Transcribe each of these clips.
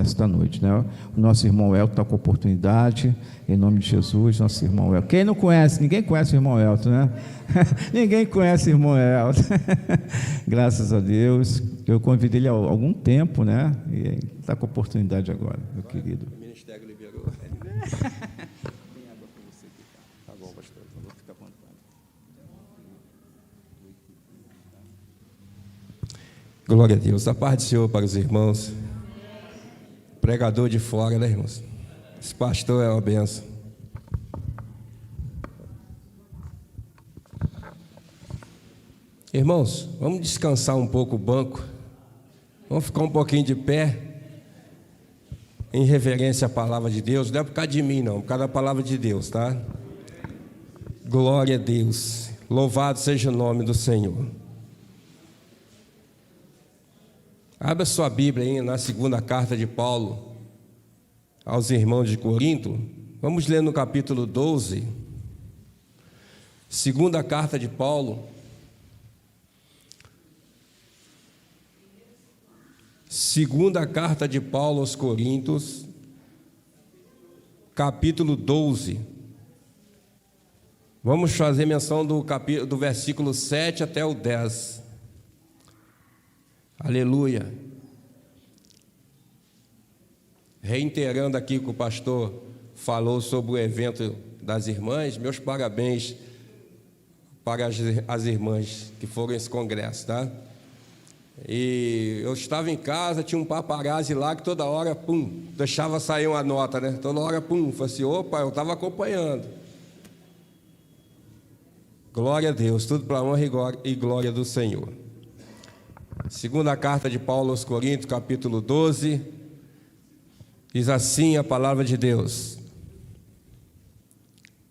nesta noite, né? O nosso irmão Elton está com oportunidade, em nome de Jesus, nosso irmão Elton. Quem não conhece? Ninguém conhece o irmão Elton, né? Ninguém conhece o irmão Elton. Graças a Deus. Eu convidei ele há algum tempo, né? E está com oportunidade agora, meu querido. O ministério liberou. Tem água para você aqui, tá? Tá bom, pastor. Vou ficar à vontade. Glória a Deus. A paz do Senhor para os irmãos. Pregador de fora, né, irmãos? Esse pastor é uma benção. Irmãos, vamos descansar um pouco o banco. Vamos ficar um pouquinho de pé, em reverência à palavra de Deus. Não é por causa de mim, não, por causa da palavra de Deus, tá? Glória a Deus. Louvado seja o nome do Senhor. Abra sua Bíblia aí na segunda carta de Paulo aos irmãos de Corinto. Vamos ler no capítulo 12. Segunda carta de Paulo. Segunda carta de Paulo aos Coríntios, capítulo 12. Vamos fazer menção do versículo 7 até o 10. Aleluia. Reiterando aqui que o pastor falou sobre o evento das irmãs, meus parabéns para as irmãs que foram a esse congresso, tá? E eu estava em casa, tinha um paparazzi lá que toda hora, pum, deixava sair uma nota, né? Toda hora, pum, falei assim, opa, eu estava acompanhando. Glória a Deus, tudo para a honra e glória do Senhor. Segunda carta de Paulo aos Coríntios, capítulo 12, diz assim a palavra de Deus.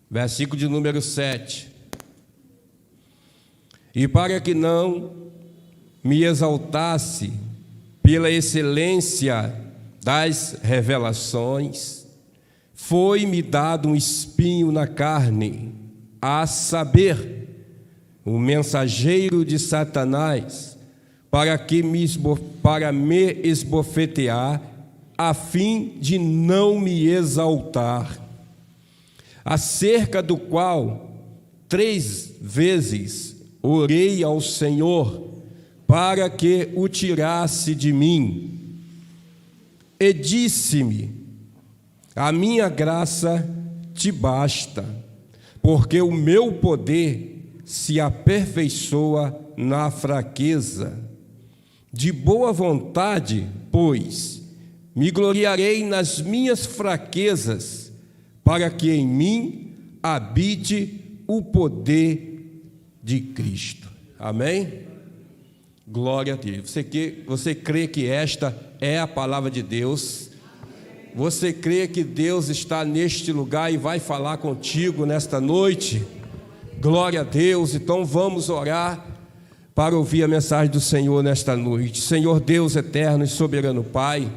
Versículo de número 7. E para que não me exaltasse pela excelência das revelações, foi-me dado um espinho na carne, a saber, o mensageiro de Satanás, para me esbofetear, a fim de não me exaltar, acerca do qual 3 vezes orei ao Senhor, para que o tirasse de mim. E disse-me, a minha graça te basta, porque o meu poder se aperfeiçoa na fraqueza. De boa vontade, pois, me gloriarei nas minhas fraquezas, para que em mim habite o poder de Cristo. Amém? Glória a Deus. Você crê que esta é a palavra de Deus? Você crê que Deus está neste lugar e vai falar contigo nesta noite? Glória a Deus. Então vamos orar para ouvir a mensagem do Senhor nesta noite. Senhor Deus eterno e soberano Pai,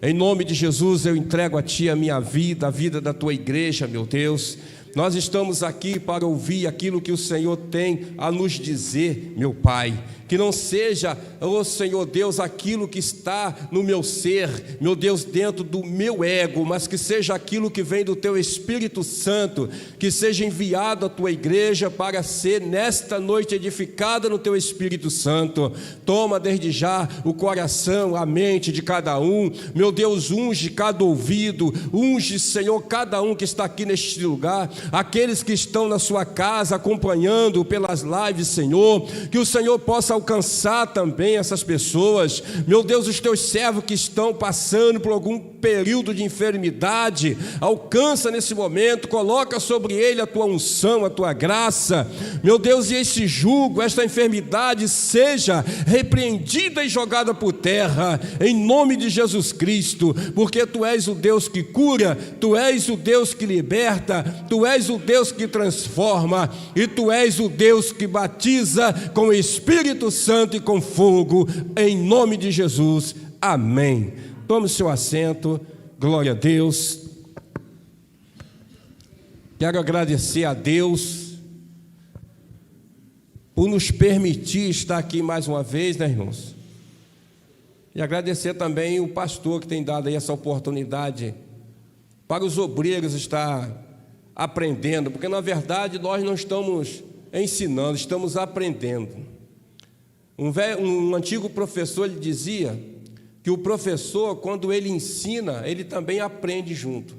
em nome de Jesus eu entrego a Ti a minha vida, a vida da Tua igreja, meu Deus. Nós estamos aqui para ouvir aquilo que o Senhor tem a nos dizer, meu Pai. Que não seja, ó Senhor Deus, aquilo que está no meu ser, meu Deus, dentro do meu ego, mas que seja aquilo que vem do Teu Espírito Santo, que seja enviado à Tua igreja para ser nesta noite edificada no Teu Espírito Santo. Toma desde já o coração, a mente de cada um, meu Deus, unge cada ouvido, unge, Senhor, cada um que está aqui neste lugar, aqueles que estão na sua casa acompanhando pelas lives, Senhor, que o Senhor possa alcançar também essas pessoas, meu Deus, os teus servos que estão passando por algum período de enfermidade, alcança nesse momento, coloca sobre ele a tua unção, a tua graça, meu Deus, e esse jugo, esta enfermidade seja repreendida e jogada por terra, em nome de Jesus Cristo, porque tu és o Deus que cura, tu és o Deus que liberta, tu és o Deus que transforma, e tu és o Deus que batiza com o Espírito Santo e com fogo, em nome de Jesus, amém. Tome o seu assento, glória a Deus. Quero agradecer a Deus por nos permitir estar aqui mais uma vez, né, irmãos? E agradecer também o pastor que tem dado aí essa oportunidade para os obreiros estar aprendendo, porque na verdade nós não estamos ensinando, estamos aprendendo. Um antigo professor ele dizia que o professor, quando ele ensina, ele também aprende junto.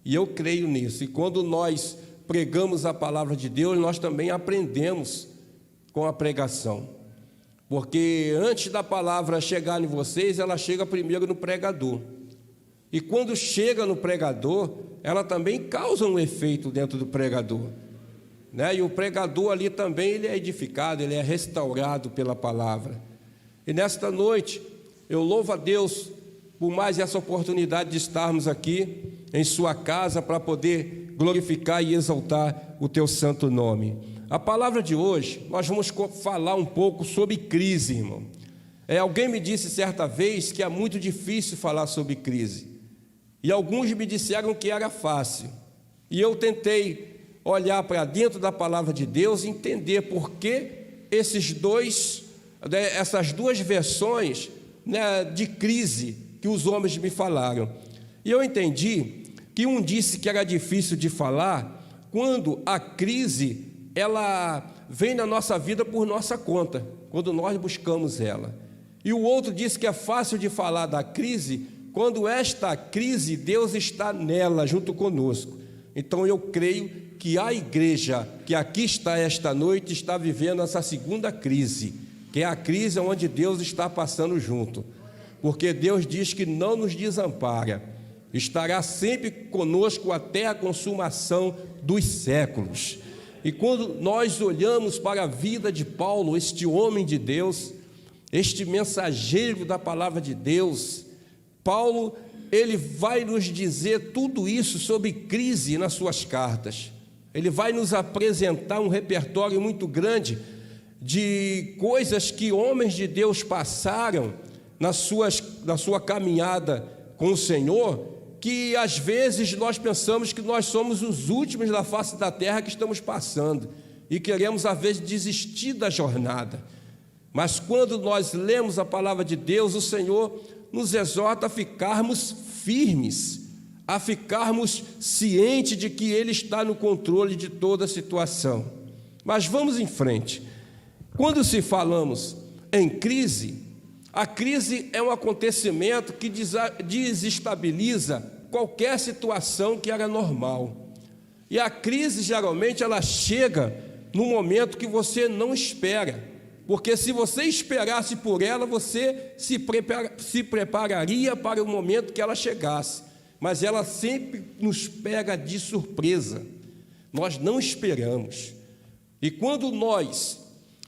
E eu creio nisso. E quando nós pregamos a palavra de Deus, nós também aprendemos com a pregação. Porque antes da palavra chegar em vocês, ela chega primeiro no pregador. E quando chega no pregador, ela também causa um efeito dentro do pregador, né? E o pregador ali também ele é edificado, ele é restaurado pela palavra. E nesta noite, eu louvo a Deus por mais essa oportunidade de estarmos aqui em sua casa para poder glorificar e exaltar o teu santo nome. A palavra de hoje, nós vamos falar um pouco sobre crise, irmão. Alguém me disse certa vez que é muito difícil falar sobre crise. E alguns me disseram que era fácil. E eu tentei olhar para dentro da palavra de Deus e entender por que essas duas versões, né, de crise que os homens me falaram. E eu entendi que um disse que era difícil de falar quando a crise ela vem na nossa vida por nossa conta, quando nós buscamos ela. E o outro disse que é fácil de falar da crise quando esta crise, Deus está nela junto conosco. Então eu creio que a igreja que aqui está esta noite está vivendo essa segunda crise, que é a crise onde Deus está passando junto, porque Deus diz que não nos desampara, estará sempre conosco até a consumação dos séculos. E quando nós olhamos para a vida de Paulo, este homem de Deus, este mensageiro da palavra de Deus, Paulo, ele vai nos dizer tudo isso sobre crise nas suas cartas. Ele vai nos apresentar um repertório muito grande de coisas que homens de Deus passaram na sua caminhada com o Senhor, que às vezes nós pensamos que nós somos os últimos da face da terra que estamos passando e queremos às vezes desistir da jornada. Mas quando nós lemos a palavra de Deus, o Senhor nos exorta a ficarmos firmes, a ficarmos cientes de que Ele está no controle de toda a situação. Mas vamos em frente. Quando se falamos em crise, a crise é um acontecimento que desestabiliza qualquer situação que era normal. E a crise, geralmente, ela chega no momento que você não espera. Porque se você esperasse por ela, você se prepararia para o momento que ela chegasse. Mas ela sempre nos pega de surpresa. Nós não esperamos. E quando nós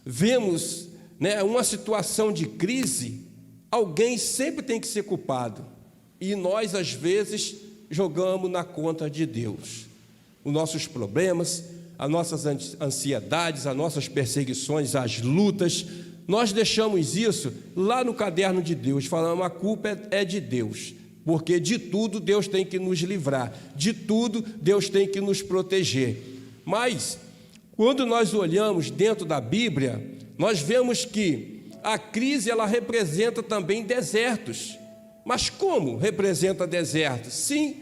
vemos, né, uma situação de crise, alguém sempre tem que ser culpado. E nós, às vezes, jogamos na conta de Deus os nossos problemas, as nossas ansiedades, as nossas perseguições, as lutas. Nós deixamos isso lá no caderno de Deus, falando: a culpa é de Deus, porque de tudo Deus tem que nos livrar, de tudo Deus tem que nos proteger. Mas, quando nós olhamos dentro da Bíblia, nós vemos que a crise ela representa também desertos. Mas como representa desertos? Sim,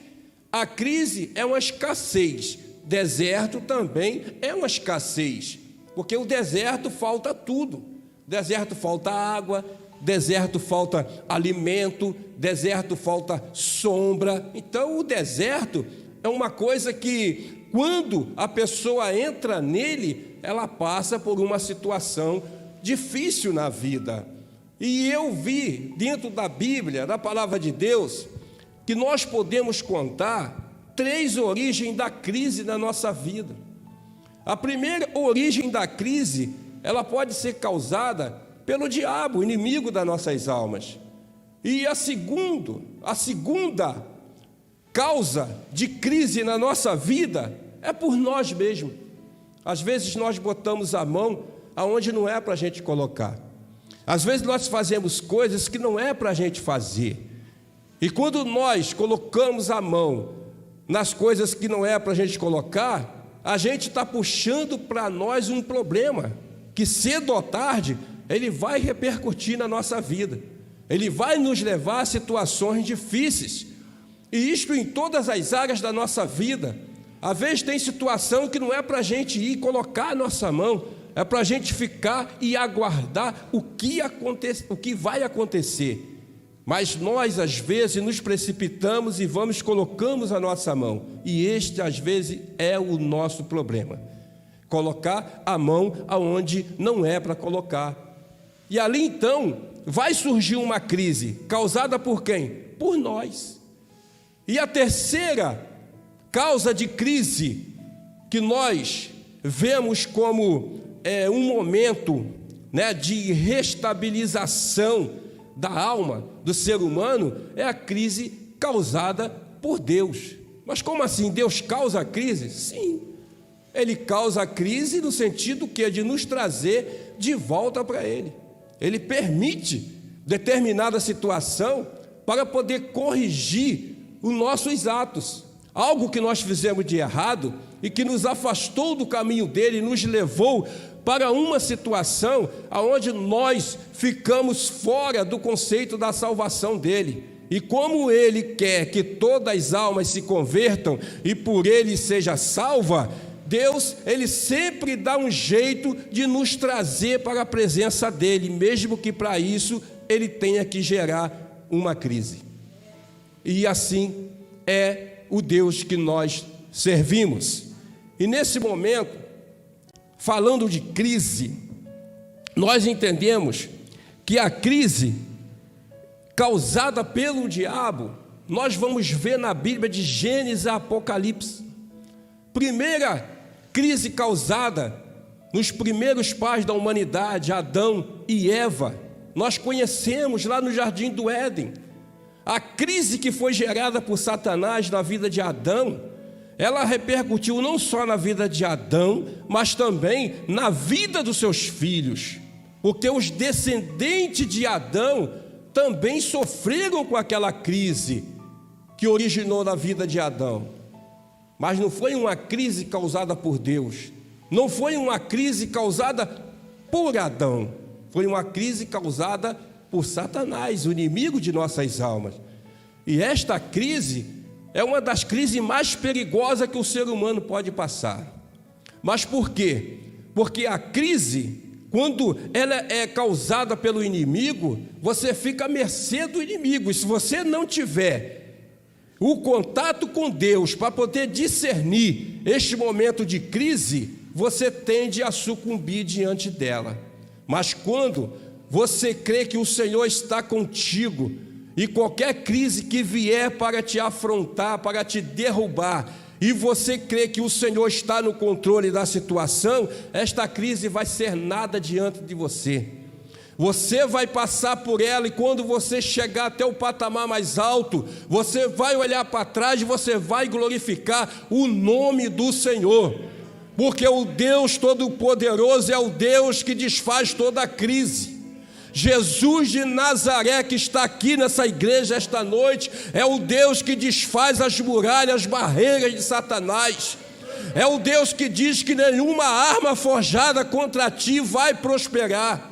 a crise é uma escassez, deserto também é uma escassez, porque o deserto falta tudo. Deserto falta água, deserto falta alimento, deserto falta sombra. Então o deserto é uma coisa que, quando a pessoa entra nele, ela passa por uma situação difícil na vida. E eu vi dentro da Bíblia, da palavra de Deus, que nós podemos contar 3 origens da crise na nossa vida. A primeira origem da crise, ela pode ser causada pelo diabo, inimigo das nossas almas. E a segunda causa de crise na nossa vida é por nós mesmos. Às vezes nós botamos a mão aonde não é para a gente colocar. Às vezes nós fazemos coisas que não é para a gente fazer. E quando nós colocamos a mão nas coisas que não é para a gente colocar, a gente está puxando para nós um problema que cedo ou tarde ele vai repercutir na nossa vida. Ele vai nos levar a situações difíceis, e isto em todas as áreas da nossa vida. Às vezes tem situação que não é para a gente ir colocar a nossa mão, é para a gente ficar e aguardar o que vai acontecer. Mas nós, às vezes, nos precipitamos e colocamos a nossa mão. E este, às vezes, é o nosso problema. Colocar a mão aonde não é para colocar. E ali, então, vai surgir uma crise, causada por quem? Por nós. E a terceira causa de crise que nós vemos como um momento, né, de restabilização da alma do ser humano, é a crise causada por Deus. Mas como assim? Deus causa a crise? Sim, Ele causa a crise no sentido que é de nos trazer de volta para Ele. Ele permite determinada situação para poder corrigir os nossos atos. Algo que nós fizemos de errado e que nos afastou do caminho dele e nos levou para uma situação onde nós ficamos fora do conceito da salvação dele. E como ele quer que todas as almas se convertam e por ele seja salva, Deus, ele sempre dá um jeito de nos trazer para a presença dele, mesmo que para isso ele tenha que gerar uma crise. E assim é o Deus que nós servimos. E nesse momento, falando de crise, nós entendemos que a crise causada pelo diabo, nós vamos ver na Bíblia de Gênesis a Apocalipse. Primeira crise causada nos primeiros pais da humanidade, Adão e Eva, nós conhecemos lá no Jardim do Éden. A crise que foi gerada por Satanás na vida de Adão, ela repercutiu não só na vida de Adão, mas também na vida dos seus filhos, porque os descendentes de Adão também sofreram com aquela crise que originou na vida de Adão. Mas não foi uma crise causada por Deus, não foi uma crise causada por Adão, foi uma crise causada por Satanás, o inimigo de nossas almas. E esta crise é uma das crises mais perigosas que o ser humano pode passar. Mas por quê? Porque a crise, quando ela é causada pelo inimigo, você fica à mercê do inimigo. E se você não tiver o contato com Deus para poder discernir este momento de crise, você tende a sucumbir diante dela. Mas quando você crê que o Senhor está contigo, e qualquer crise que vier para te afrontar, para te derrubar, e você crê que o Senhor está no controle da situação, esta crise vai ser nada diante de você. Você vai passar por ela, e quando você chegar até o patamar mais alto, você vai olhar para trás e você vai glorificar o nome do Senhor, porque o Deus Todo-Poderoso é o Deus que desfaz toda a crise. Jesus de Nazaré, que está aqui nessa igreja esta noite, é o Deus que desfaz as muralhas, as barreiras de Satanás. É o Deus que diz que nenhuma arma forjada contra ti vai prosperar.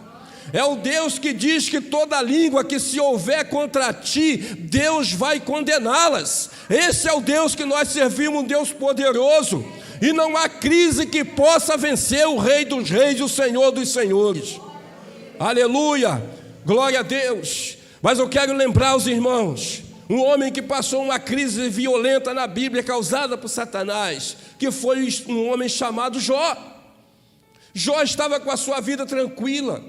É o Deus que diz que toda língua que se houver contra ti, Deus vai condená-las. Esse é o Deus que nós servimos, um Deus poderoso. E não há crise que possa vencer o Rei dos Reis e o Senhor dos Senhores. Aleluia, glória a Deus. Mas eu quero lembrar os irmãos, um homem que passou uma crise violenta na Bíblia causada por Satanás, que foi um homem chamado Jó. Jó estava com a sua vida tranquila.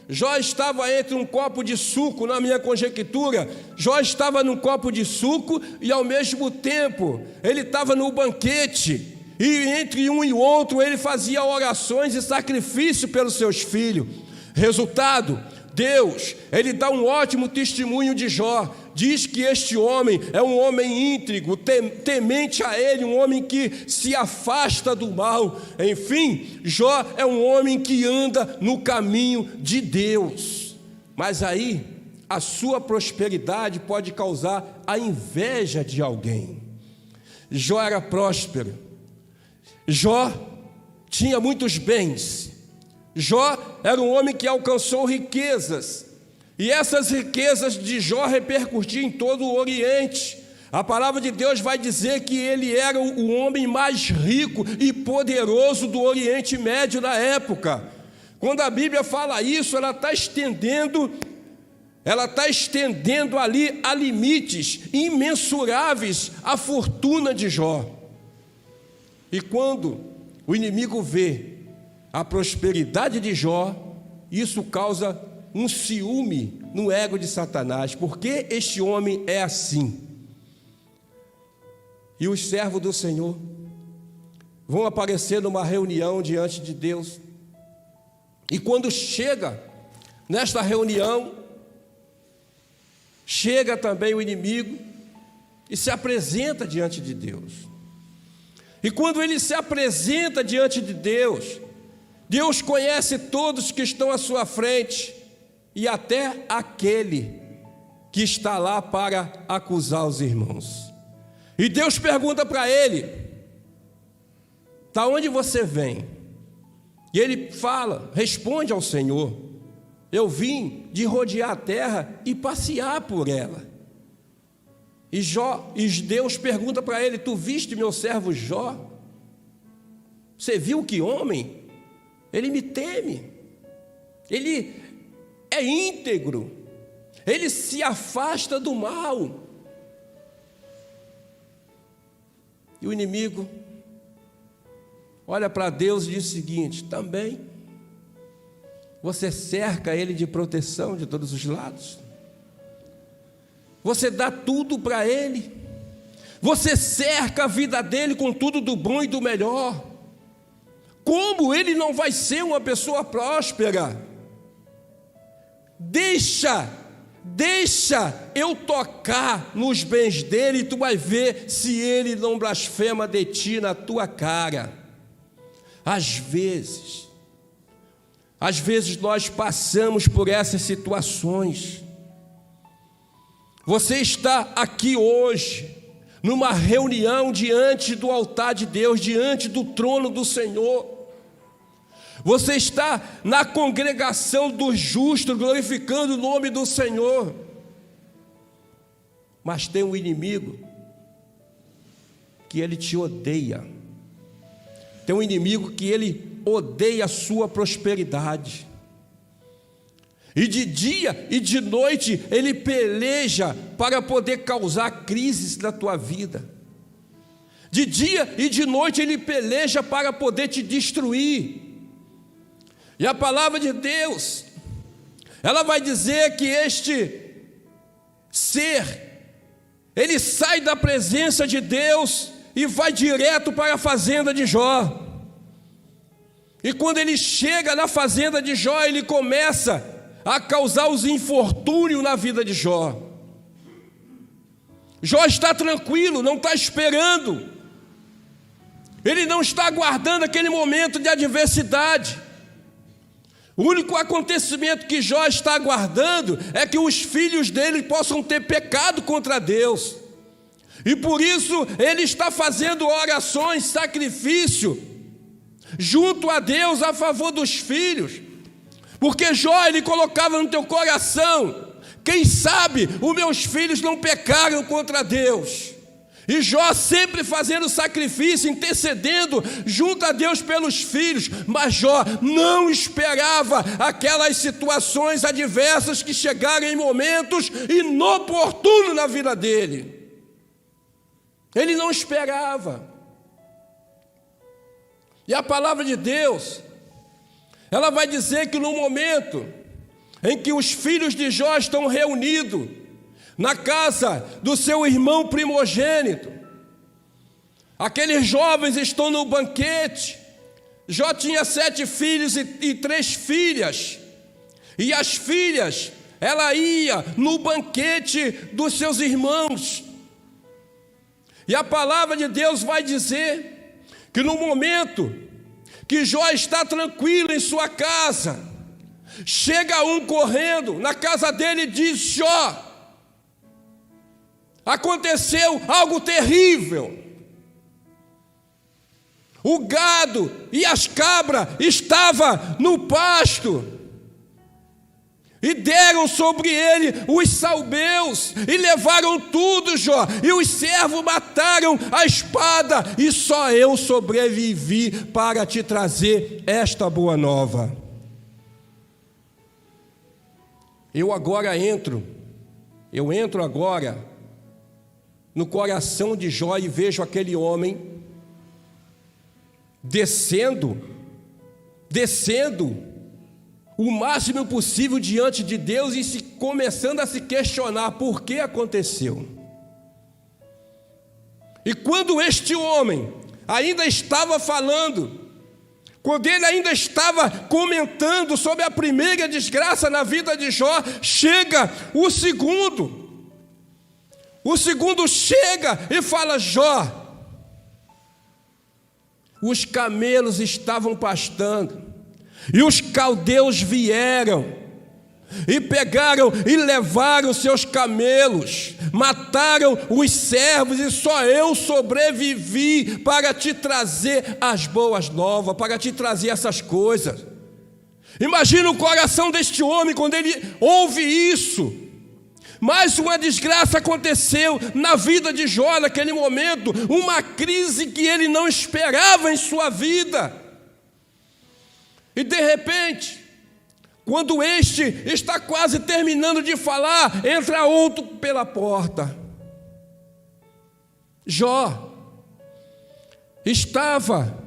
Jó estava entre um copo de suco, na minha conjectura. Jó estava num copo de suco e ao mesmo tempo ele estava no banquete, e entre um e outro ele fazia orações e sacrifício pelos seus filhos. Resultado, Deus, ele dá um ótimo testemunho de Jó. Diz que este homem é um homem íntegro, temente a ele, um homem que se afasta do mal. Enfim, Jó é um homem que anda no caminho de Deus. Mas aí, a sua prosperidade pode causar a inveja de alguém. Jó era próspero. Jó tinha muitos bens. Jó era um homem que alcançou riquezas. E essas riquezas de Jó repercutiam em todo o Oriente. A palavra de Deus vai dizer que ele era o homem mais rico e poderoso do Oriente Médio na época. Quando a Bíblia fala isso, ela está estendendo ali a limites imensuráveis a fortuna de Jó. E quando o inimigo vê a prosperidade de Jó, isso causa um ciúme no ego de Satanás. Porque este homem é assim? E os servos do Senhor vão aparecer numa reunião diante de Deus. E quando chega nesta reunião, chega também o inimigo e se apresenta diante de Deus. E quando ele se apresenta diante de Deus, Deus conhece todos que estão à sua frente e até aquele que está lá para acusar os irmãos. E Deus pergunta para ele: "Da onde você vem?" E ele responde ao Senhor: "Eu vim de rodear a terra e passear por ela." E Deus pergunta para ele: "Tu viste meu servo Jó? Você viu que homem? Ele me teme, ele é íntegro, ele se afasta do mal." E o inimigo olha para Deus e diz o seguinte: "Também você cerca ele de proteção de todos os lados, você dá tudo para ele, você cerca a vida dele com tudo do bom e do melhor. Como ele não vai ser uma pessoa próspera? Deixa eu tocar nos bens dele e tu vai ver se ele não blasfema de ti na tua cara." Às vezes nós passamos por essas situações. Você está aqui hoje, numa reunião diante do altar de Deus, diante do trono do Senhor. Você está na congregação dos justos, glorificando o nome do Senhor. Mas tem um inimigo que ele te odeia. Tem um inimigo que ele odeia a sua prosperidade. E de dia e de noite ele peleja para poder causar crises na tua vida. De dia e de noite ele peleja para poder te destruir. E a palavra de Deus, ela vai dizer que este ser, ele sai da presença de Deus e vai direto para a fazenda de Jó. E quando ele chega na fazenda de Jó, ele começa a causar os infortúnios na vida de Jó. Jó está tranquilo, não está esperando. Ele não está aguardando aquele momento de adversidade. O único acontecimento que Jó está aguardando é que os filhos dele possam ter pecado contra Deus. E por isso ele está fazendo orações, sacrifício, junto a Deus a favor dos filhos. Porque Jó, ele colocava no teu coração: quem sabe os meus filhos não pecaram contra Deus. E Jó sempre fazendo sacrifício, intercedendo junto a Deus pelos filhos. Mas Jó não esperava aquelas situações adversas que chegaram em momentos inoportunos na vida dele. Ele não esperava. E a palavra de Deus, ela vai dizer que no momento em que os filhos de Jó estão reunidos na casa do seu irmão primogênito, aqueles jovens estão no banquete. Jó tinha 7 filhos e 3 filhas, e as filhas, ela ia no banquete dos seus irmãos. E a palavra de Deus vai dizer que no momento que Jó está tranquilo em sua casa, chega um correndo na casa dele e diz: Jó, aconteceu algo terrível. O gado e as cabras estavam no pasto, E deram sobre ele os salbeus, e levaram tudo, Jó. E os servos mataram a espada, e só eu sobrevivi para te trazer esta boa nova. Eu entro agora no coração de Jó e vejo aquele homem descendo o máximo possível diante de Deus e começando a se questionar por que aconteceu. E quando este homem ainda estava falando, quando ele ainda estava comentando sobre a primeira desgraça na vida de Jó, chega o segundo. O segundo chega e fala: Jó, os camelos estavam pastando, e os caldeus vieram, e pegaram e levaram seus camelos, mataram os servos, e só eu sobrevivi para te trazer as boas novas, para te trazer essas coisas. Imagina o coração deste homem quando ele ouve isso. Mais uma desgraça aconteceu na vida de Jó naquele momento, uma crise que ele não esperava em sua vida. E de repente, quando este está quase terminando de falar, entra outro pela porta. Jó estava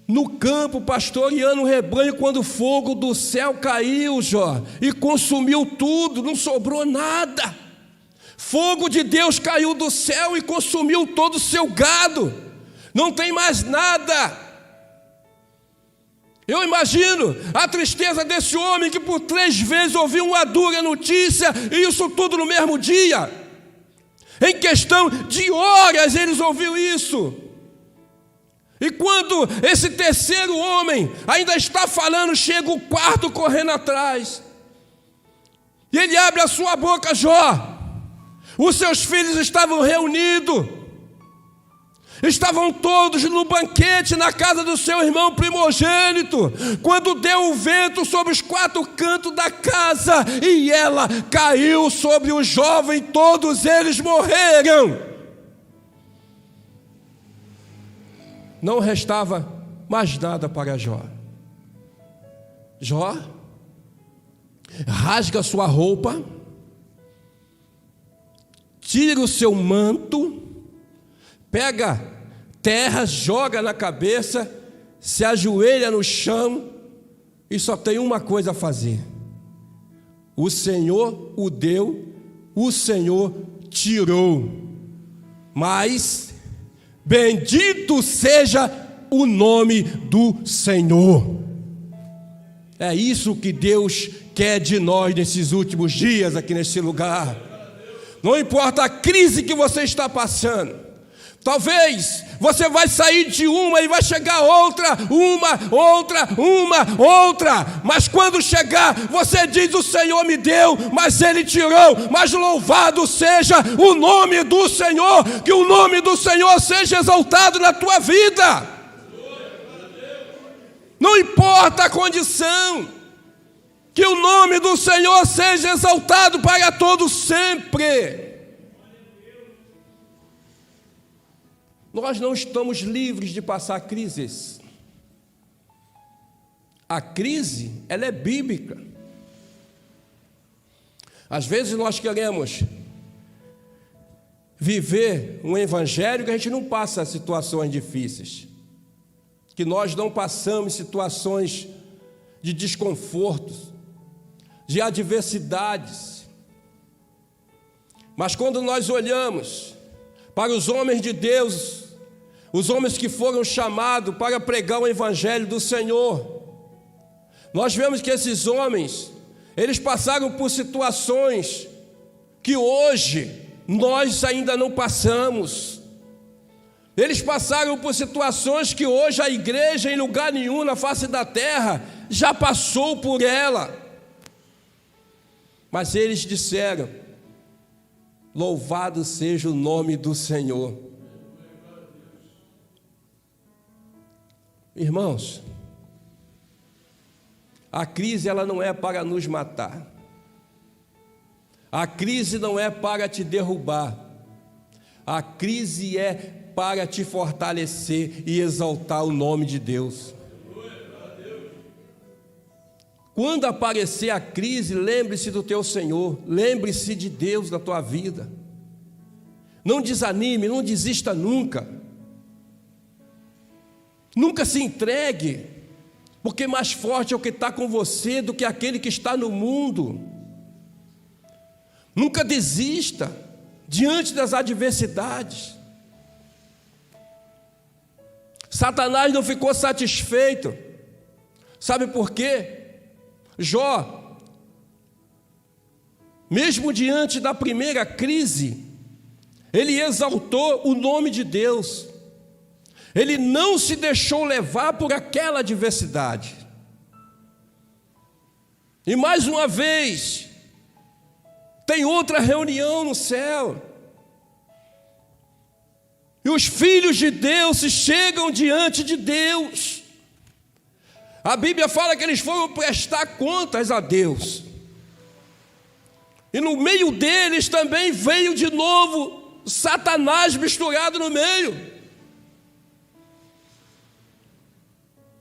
no campo pastoreando o rebanho quando o fogo do céu caiu, Jó, e consumiu tudo, não sobrou nada. Fogo de Deus caiu do céu e consumiu todo o seu gado, não tem mais nada. Eu imagino a tristeza desse homem que por 3 vezes ouviu uma dura notícia, e isso tudo no mesmo dia. Em questão de horas eles ouviram isso. E quando esse terceiro homem ainda está falando, chega o quarto correndo atrás. E ele abre a sua boca: Jó, os seus filhos estavam reunidos. Estavam todos no banquete na casa do seu irmão primogênito, quando deu o vento sobre os 4 cantos da casa, e ela caiu sobre o jovem, todos eles morreram. Não restava mais nada para Jó. Jó rasga sua roupa, tira o seu manto, pega terra, joga na cabeça, se ajoelha no chão e só tem uma coisa a fazer: o Senhor o deu, o Senhor tirou, mas bendito seja o nome do Senhor. É isso que Deus quer de nós nesses últimos dias aqui nesse lugar. Não importa a crise que você está passando. Talvez você vai sair de uma e vai chegar outra, outra. Mas quando chegar, você diz: o Senhor me deu, mas Ele tirou. Mas louvado seja o nome do Senhor, que o nome do Senhor seja exaltado na tua vida. Não importa a condição, que o nome do Senhor seja exaltado para todos sempre. Nós não estamos livres de passar crises. A crise, ela é bíblica. Às vezes nós queremos viver um evangelho que a gente não passa situações difíceis, que nós não passamos situações de desconfortos, de adversidades. Mas quando nós olhamos para os homens de Deus, os homens que foram chamados para pregar o evangelho do Senhor, nós vemos que esses homens, eles passaram por situações que hoje nós ainda não passamos. Eles passaram por situações que hoje a igreja, em lugar nenhum na face da terra, já passou por ela. Mas eles disseram: louvado seja o nome do Senhor. Irmãos, a crise ela não é para nos matar. A crise não é para te derrubar, a crise é para te fortalecer e exaltar o nome de Deus. Quando aparecer a crise, lembre-se do teu Senhor, lembre-se de Deus na tua vida. Não desanime, não desista nunca. Nunca se entregue, porque mais forte é o que está com você do que aquele que está no mundo. Nunca desista diante das adversidades. Satanás não ficou satisfeito. Sabe por quê? Jó, mesmo diante da primeira crise, ele exaltou o nome de Deus. Ele não se deixou levar por aquela adversidade. E mais uma vez, tem outra reunião no céu. E os filhos de Deus se chegam diante de Deus. A Bíblia fala que eles foram prestar contas a Deus. E no meio deles também veio de novo Satanás misturado no meio.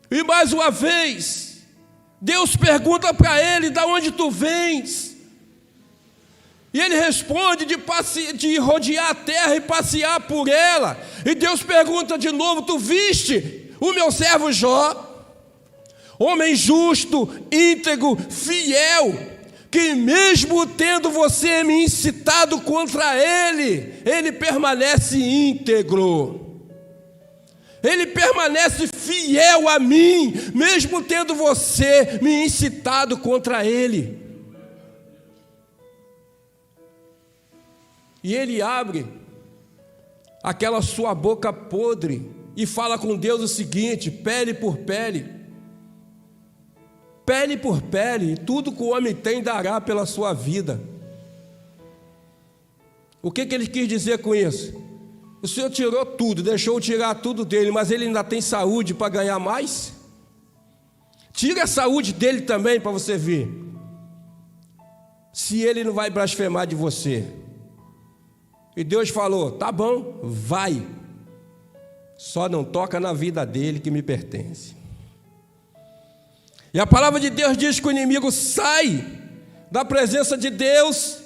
E mais uma vez, Deus pergunta para ele: de onde tu vens? E ele responde de rodear a terra e passear por ela. E Deus pergunta de novo: tu viste o meu servo Jó? Homem justo, íntegro, fiel, que mesmo tendo você me incitado contra ele, ele permanece íntegro. Ele permanece fiel a mim, mesmo tendo você me incitado contra ele. E ele abre aquela sua boca podre e fala com Deus o seguinte: pele por pele. Pele por pele, tudo que o homem tem dará pela sua vida. O que ele quis dizer com isso? O Senhor tirou tudo, deixou tirar tudo dele, mas ele ainda tem saúde para ganhar mais? Tira a saúde dele também para você ver se ele não vai blasfemar de você. E Deus falou: tá bom, vai, só não toca na vida dele que me pertence. E a palavra de Deus diz que o inimigo sai da presença de Deus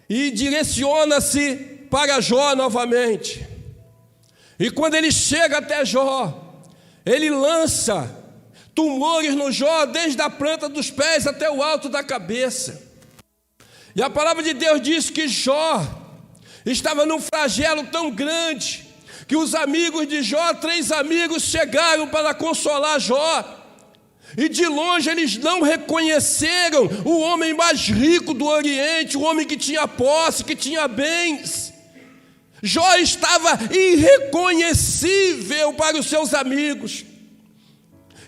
e direciona-se para Jó novamente. E quando ele chega até Jó, ele lança tumores no Jó, desde a planta dos pés até o alto da cabeça. E a palavra de Deus diz que Jó estava num flagelo tão grande, que os amigos de Jó, 3 amigos, chegaram para consolar Jó. E de longe eles não reconheceram o homem mais rico do Oriente, o homem que tinha posse, que tinha bens. Jó estava irreconhecível para os seus amigos.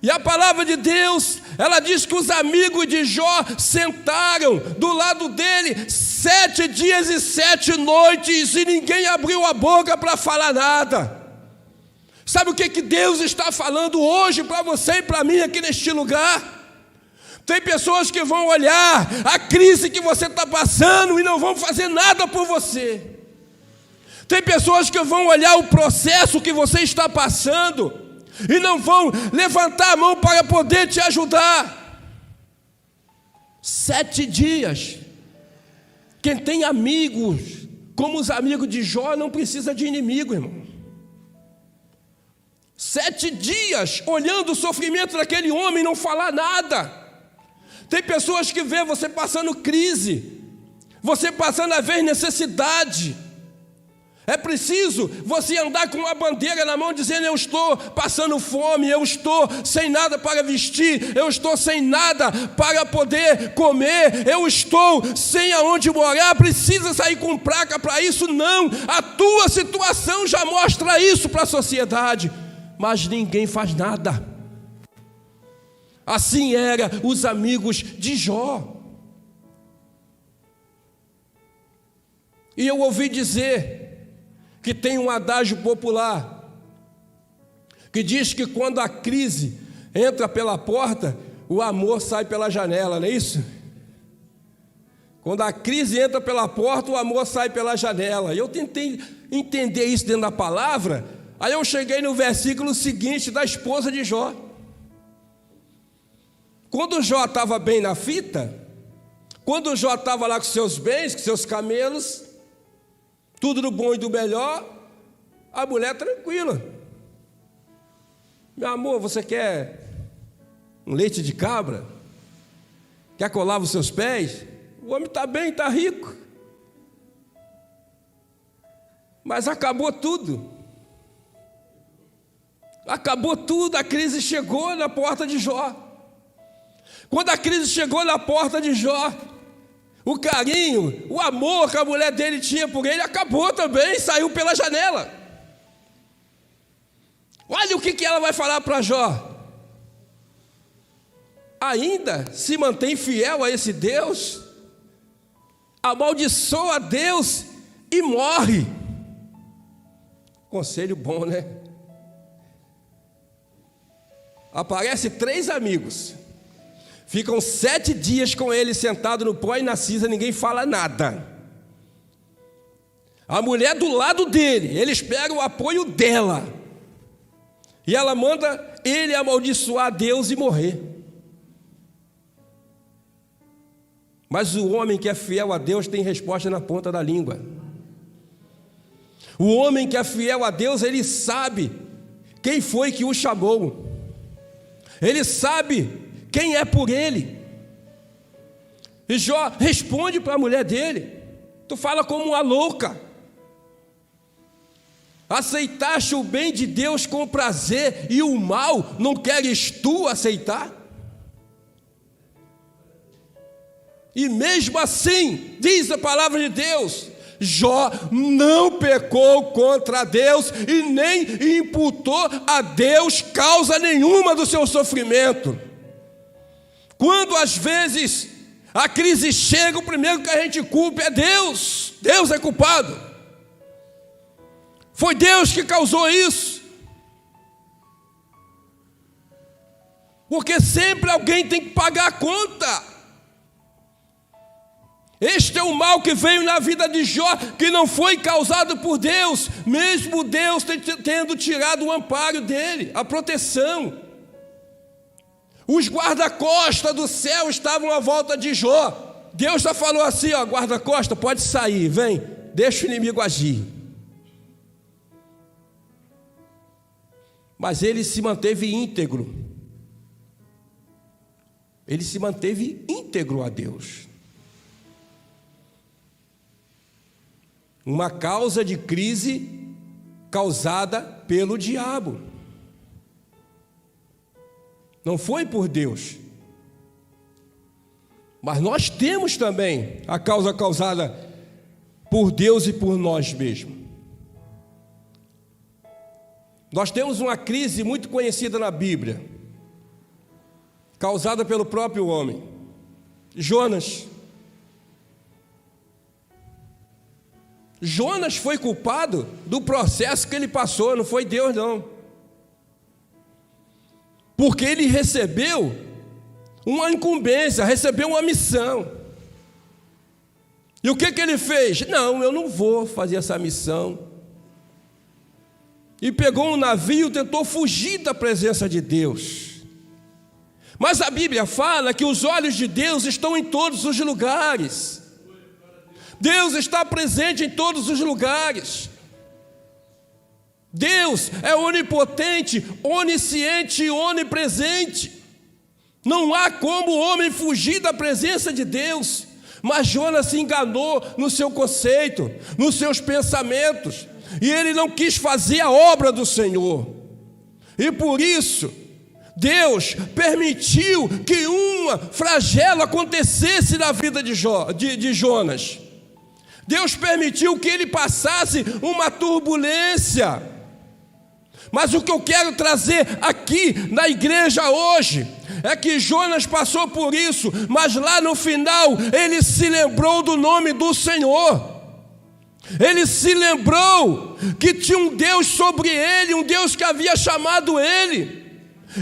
E a palavra de Deus, ela diz que os amigos de Jó sentaram do lado dele 7 dias e 7 noites e ninguém abriu a boca para falar nada. Sabe o que Deus está falando hoje para você e para mim aqui neste lugar? Tem pessoas que vão olhar a crise que você está passando e não vão fazer nada por você. Tem pessoas que vão olhar o processo que você está passando e não vão levantar a mão para poder te ajudar. 7 dias. Quem tem amigos como os amigos de Jó não precisa de inimigo, irmão. 7 dias olhando o sofrimento daquele homem e não falar nada. Tem pessoas que vê você passando crise, você passando a ver necessidade. É preciso você andar com uma bandeira na mão dizendo: eu estou passando fome, eu estou sem nada para vestir, eu estou sem nada para poder comer, eu estou sem aonde morar. Precisa sair com placa para isso? Não, a tua situação já mostra isso para a sociedade. Mas ninguém faz nada. Assim eram os amigos de Jó. E eu ouvi dizer que tem um adágio popular que diz que quando a crise entra pela porta, o amor sai pela janela, não é isso? Quando a crise entra pela porta, o amor sai pela janela. Eu tentei entender isso dentro da palavra, aí eu cheguei no versículo seguinte da esposa de Jó. Quando Jó estava bem na fita, quando Jó estava lá com seus bens, com seus camelos, tudo do bom e do melhor, a mulher tranquila. Meu amor, você quer um leite de cabra? Quer colar os seus pés? O homem está bem, está rico. Mas acabou tudo. Acabou tudo, a crise chegou na porta de Jó. Quando a crise chegou na porta de Jó, o carinho, o amor que a mulher dele tinha por ele acabou também, saiu pela janela. Olha o que ela vai falar para Jó. Ainda se mantém fiel a esse Deus, amaldiçoa a Deus e morre. Conselho bom, né? Aparece 3 amigos, ficam 7 dias com ele sentado no pó e na cinza, ninguém fala nada. A mulher do lado dele, eles pegam o apoio dela, e ela manda ele amaldiçoar a Deus e morrer. Mas o homem que é fiel a Deus tem resposta na ponta da língua. O homem que é fiel a Deus, ele sabe quem foi que o chamou. Ele sabe quem é por ele. E Jó responde para a mulher dele: tu fala como uma louca. Aceitaste o bem de Deus com prazer e o mal não queres tu aceitar? E mesmo assim, diz a palavra de Deus, Jó não pecou contra Deus e nem imputou a Deus causa nenhuma do seu sofrimento. Quando às vezes a crise chega, o primeiro que a gente culpa é Deus. Deus é culpado. Foi Deus que causou isso. Porque sempre alguém tem que pagar a conta. Este é o mal que veio na vida de Jó, que não foi causado por Deus, mesmo Deus tendo tirado o amparo dele, a proteção. Os guarda-costas do céu estavam à volta de Jó. Deus já falou assim: ó, guarda-costa, pode sair, vem, deixa o inimigo agir. Mas ele se manteve íntegro. Ele se manteve íntegro a Deus. Uma causa de crise causada pelo diabo. Não foi por Deus. Mas nós temos também a causa causada por Deus e por nós mesmos. Nós temos uma crise muito conhecida na Bíblia, causada pelo próprio homem. Jonas. Jonas foi culpado do processo que ele passou, não foi Deus não. Porque ele recebeu uma incumbência, recebeu uma missão. E o que ele fez? Não, eu não vou fazer essa missão. E pegou um navio e tentou fugir da presença de Deus. Mas a Bíblia fala que os olhos de Deus estão em todos os lugares. Deus está presente em todos os lugares. Deus é onipotente, onisciente e onipresente. Não há como o homem fugir da presença de Deus. Mas Jonas se enganou no seu conceito, nos seus pensamentos, e ele não quis fazer a obra do Senhor. E por isso, Deus permitiu que uma flagelo acontecesse na vida de Jonas. Deus permitiu que ele passasse uma turbulência. Mas o que eu quero trazer aqui na igreja hoje é que Jonas passou por isso, mas lá no final ele se lembrou do nome do Senhor. Ele se lembrou que tinha um Deus sobre ele, um Deus que havia chamado ele,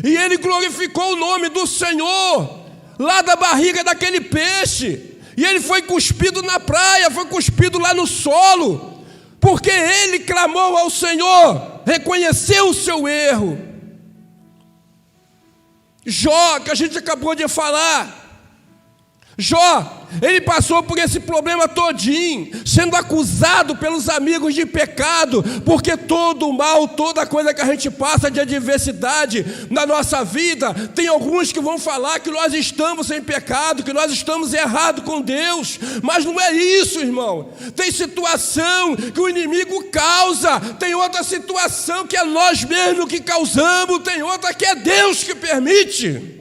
e ele glorificou o nome do Senhor lá da barriga daquele peixe. E ele foi cuspido na praia, foi cuspido lá no solo, porque ele clamou ao Senhor, reconheceu o seu erro. Jó, que a gente acabou de falar, Jó, ele passou por esse problema todinho, sendo acusado pelos amigos de pecado, porque todo o mal, toda coisa que a gente passa de adversidade na nossa vida, tem alguns que vão falar que nós estamos em pecado, que nós estamos errados com Deus, mas não é isso, irmão. Tem situação que o inimigo causa, tem outra situação que é nós mesmos que causamos, tem outra que é Deus que permite.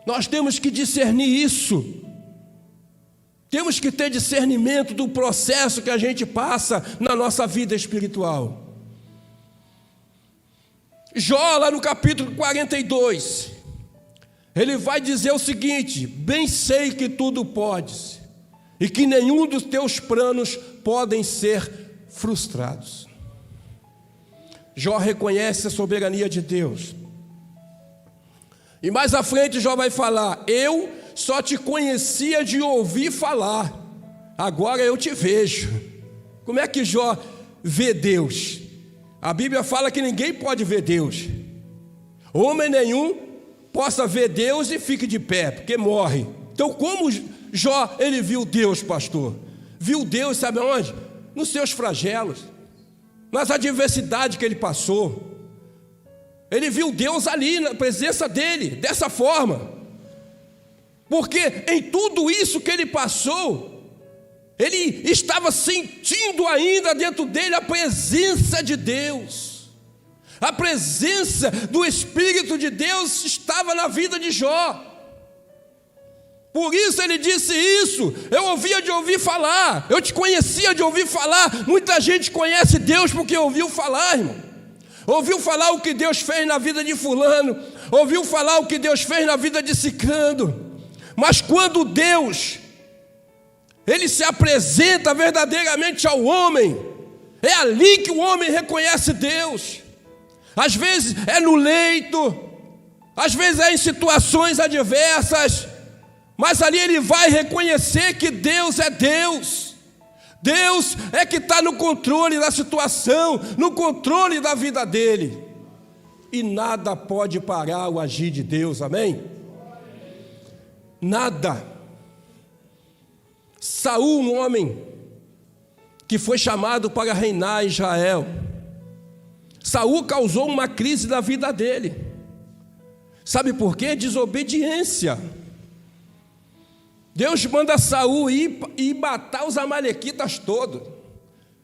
Nós temos que discernir isso. Temos que ter discernimento do processo que a gente passa na nossa vida espiritual. Jó, lá no capítulo 42, ele vai dizer o seguinte: bem sei que tudo podes, e que nenhum dos teus planos podem ser frustrados. Jó reconhece a soberania de Deus. E mais à frente Jó vai falar: eu só te conhecia de ouvir falar, agora eu te vejo. Como é que Jó vê Deus? A Bíblia fala que ninguém pode ver Deus. Homem nenhum possa ver Deus e fique de pé, porque morre. Então como Jó, ele viu Deus, pastor? Viu Deus, sabe onde? Nos seus flagelos, nas adversidades que ele passou. Ele viu Deus ali, na presença dele, dessa forma. Porque em tudo isso que ele passou, ele estava sentindo ainda dentro dele a presença de Deus. A presença do Espírito de Deus estava na vida de Jó. Por isso ele disse isso: eu ouvia de ouvir falar, eu te conhecia de ouvir falar. Muita gente conhece Deus porque ouviu falar, irmão. Ouviu falar o que Deus fez na vida de fulano, ouviu falar o que Deus fez na vida de ciclano. Mas quando Deus, ele se apresenta verdadeiramente ao homem, é ali que o homem reconhece Deus. Às vezes é no leito, às vezes é em situações adversas, mas ali ele vai reconhecer que Deus é Deus. Deus é que está no controle da situação, no controle da vida dele. E nada pode parar o agir de Deus, amém? Nada. Saul, um homem que foi chamado para reinar em Israel. Saul causou uma crise na vida dele. Sabe por quê? Desobediência. Deus manda Saul ir e matar os amalequitas todos.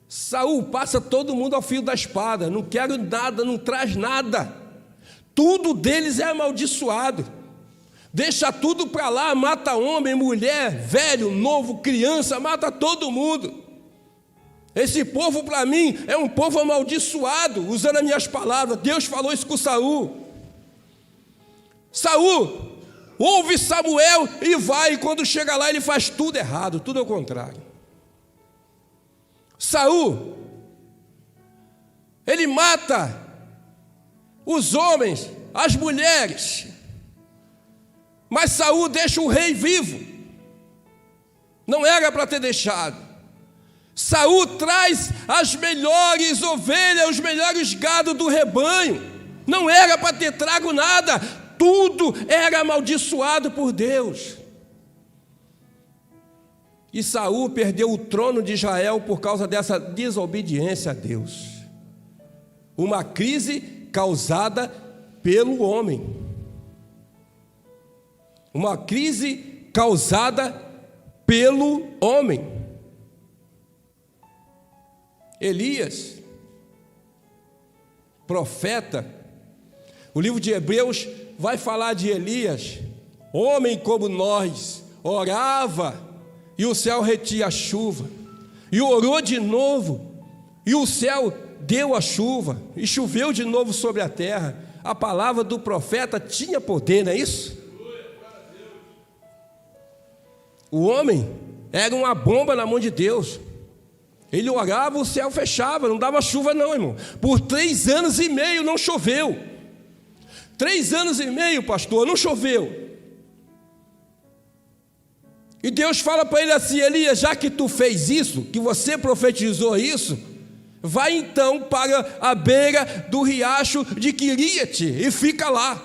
Saul passa todo mundo ao fio da espada, não quero nada, não traz nada. Tudo deles é amaldiçoado. Deixa tudo para lá, mata homem, mulher, velho, novo, criança, mata todo mundo. Esse povo para mim é um povo amaldiçoado, usando as minhas palavras. Deus falou isso com Saul. Saul ouve Samuel e vai, e quando chega lá ele faz tudo errado, tudo ao contrário. Saul, ele mata os homens, as mulheres, mas Saul deixa o rei vivo. Não era para ter deixado. Saul traz as melhores ovelhas, os melhores gado do rebanho. Não era para ter trago nada. Tudo era amaldiçoado por Deus. E Saul perdeu o trono de Israel por causa dessa desobediência a Deus. Uma crise causada pelo homem. Uma crise causada pelo homem. Elias, profeta, o livro de Hebreus vai falar de Elias, homem como nós, orava e o céu retia a chuva, e orou de novo, e o céu deu a chuva, e choveu de novo sobre a terra. A palavra do profeta tinha poder, não é isso? O homem era uma bomba na mão de Deus. Ele orava, o céu fechava, não dava chuva não, irmão. Por 3 anos e meio não choveu. 3 anos e meio, pastor, não choveu. E Deus fala para ele assim: Elias, já que tu fez isso, que você profetizou isso, vai então para a beira do riacho de Quiriate e fica lá.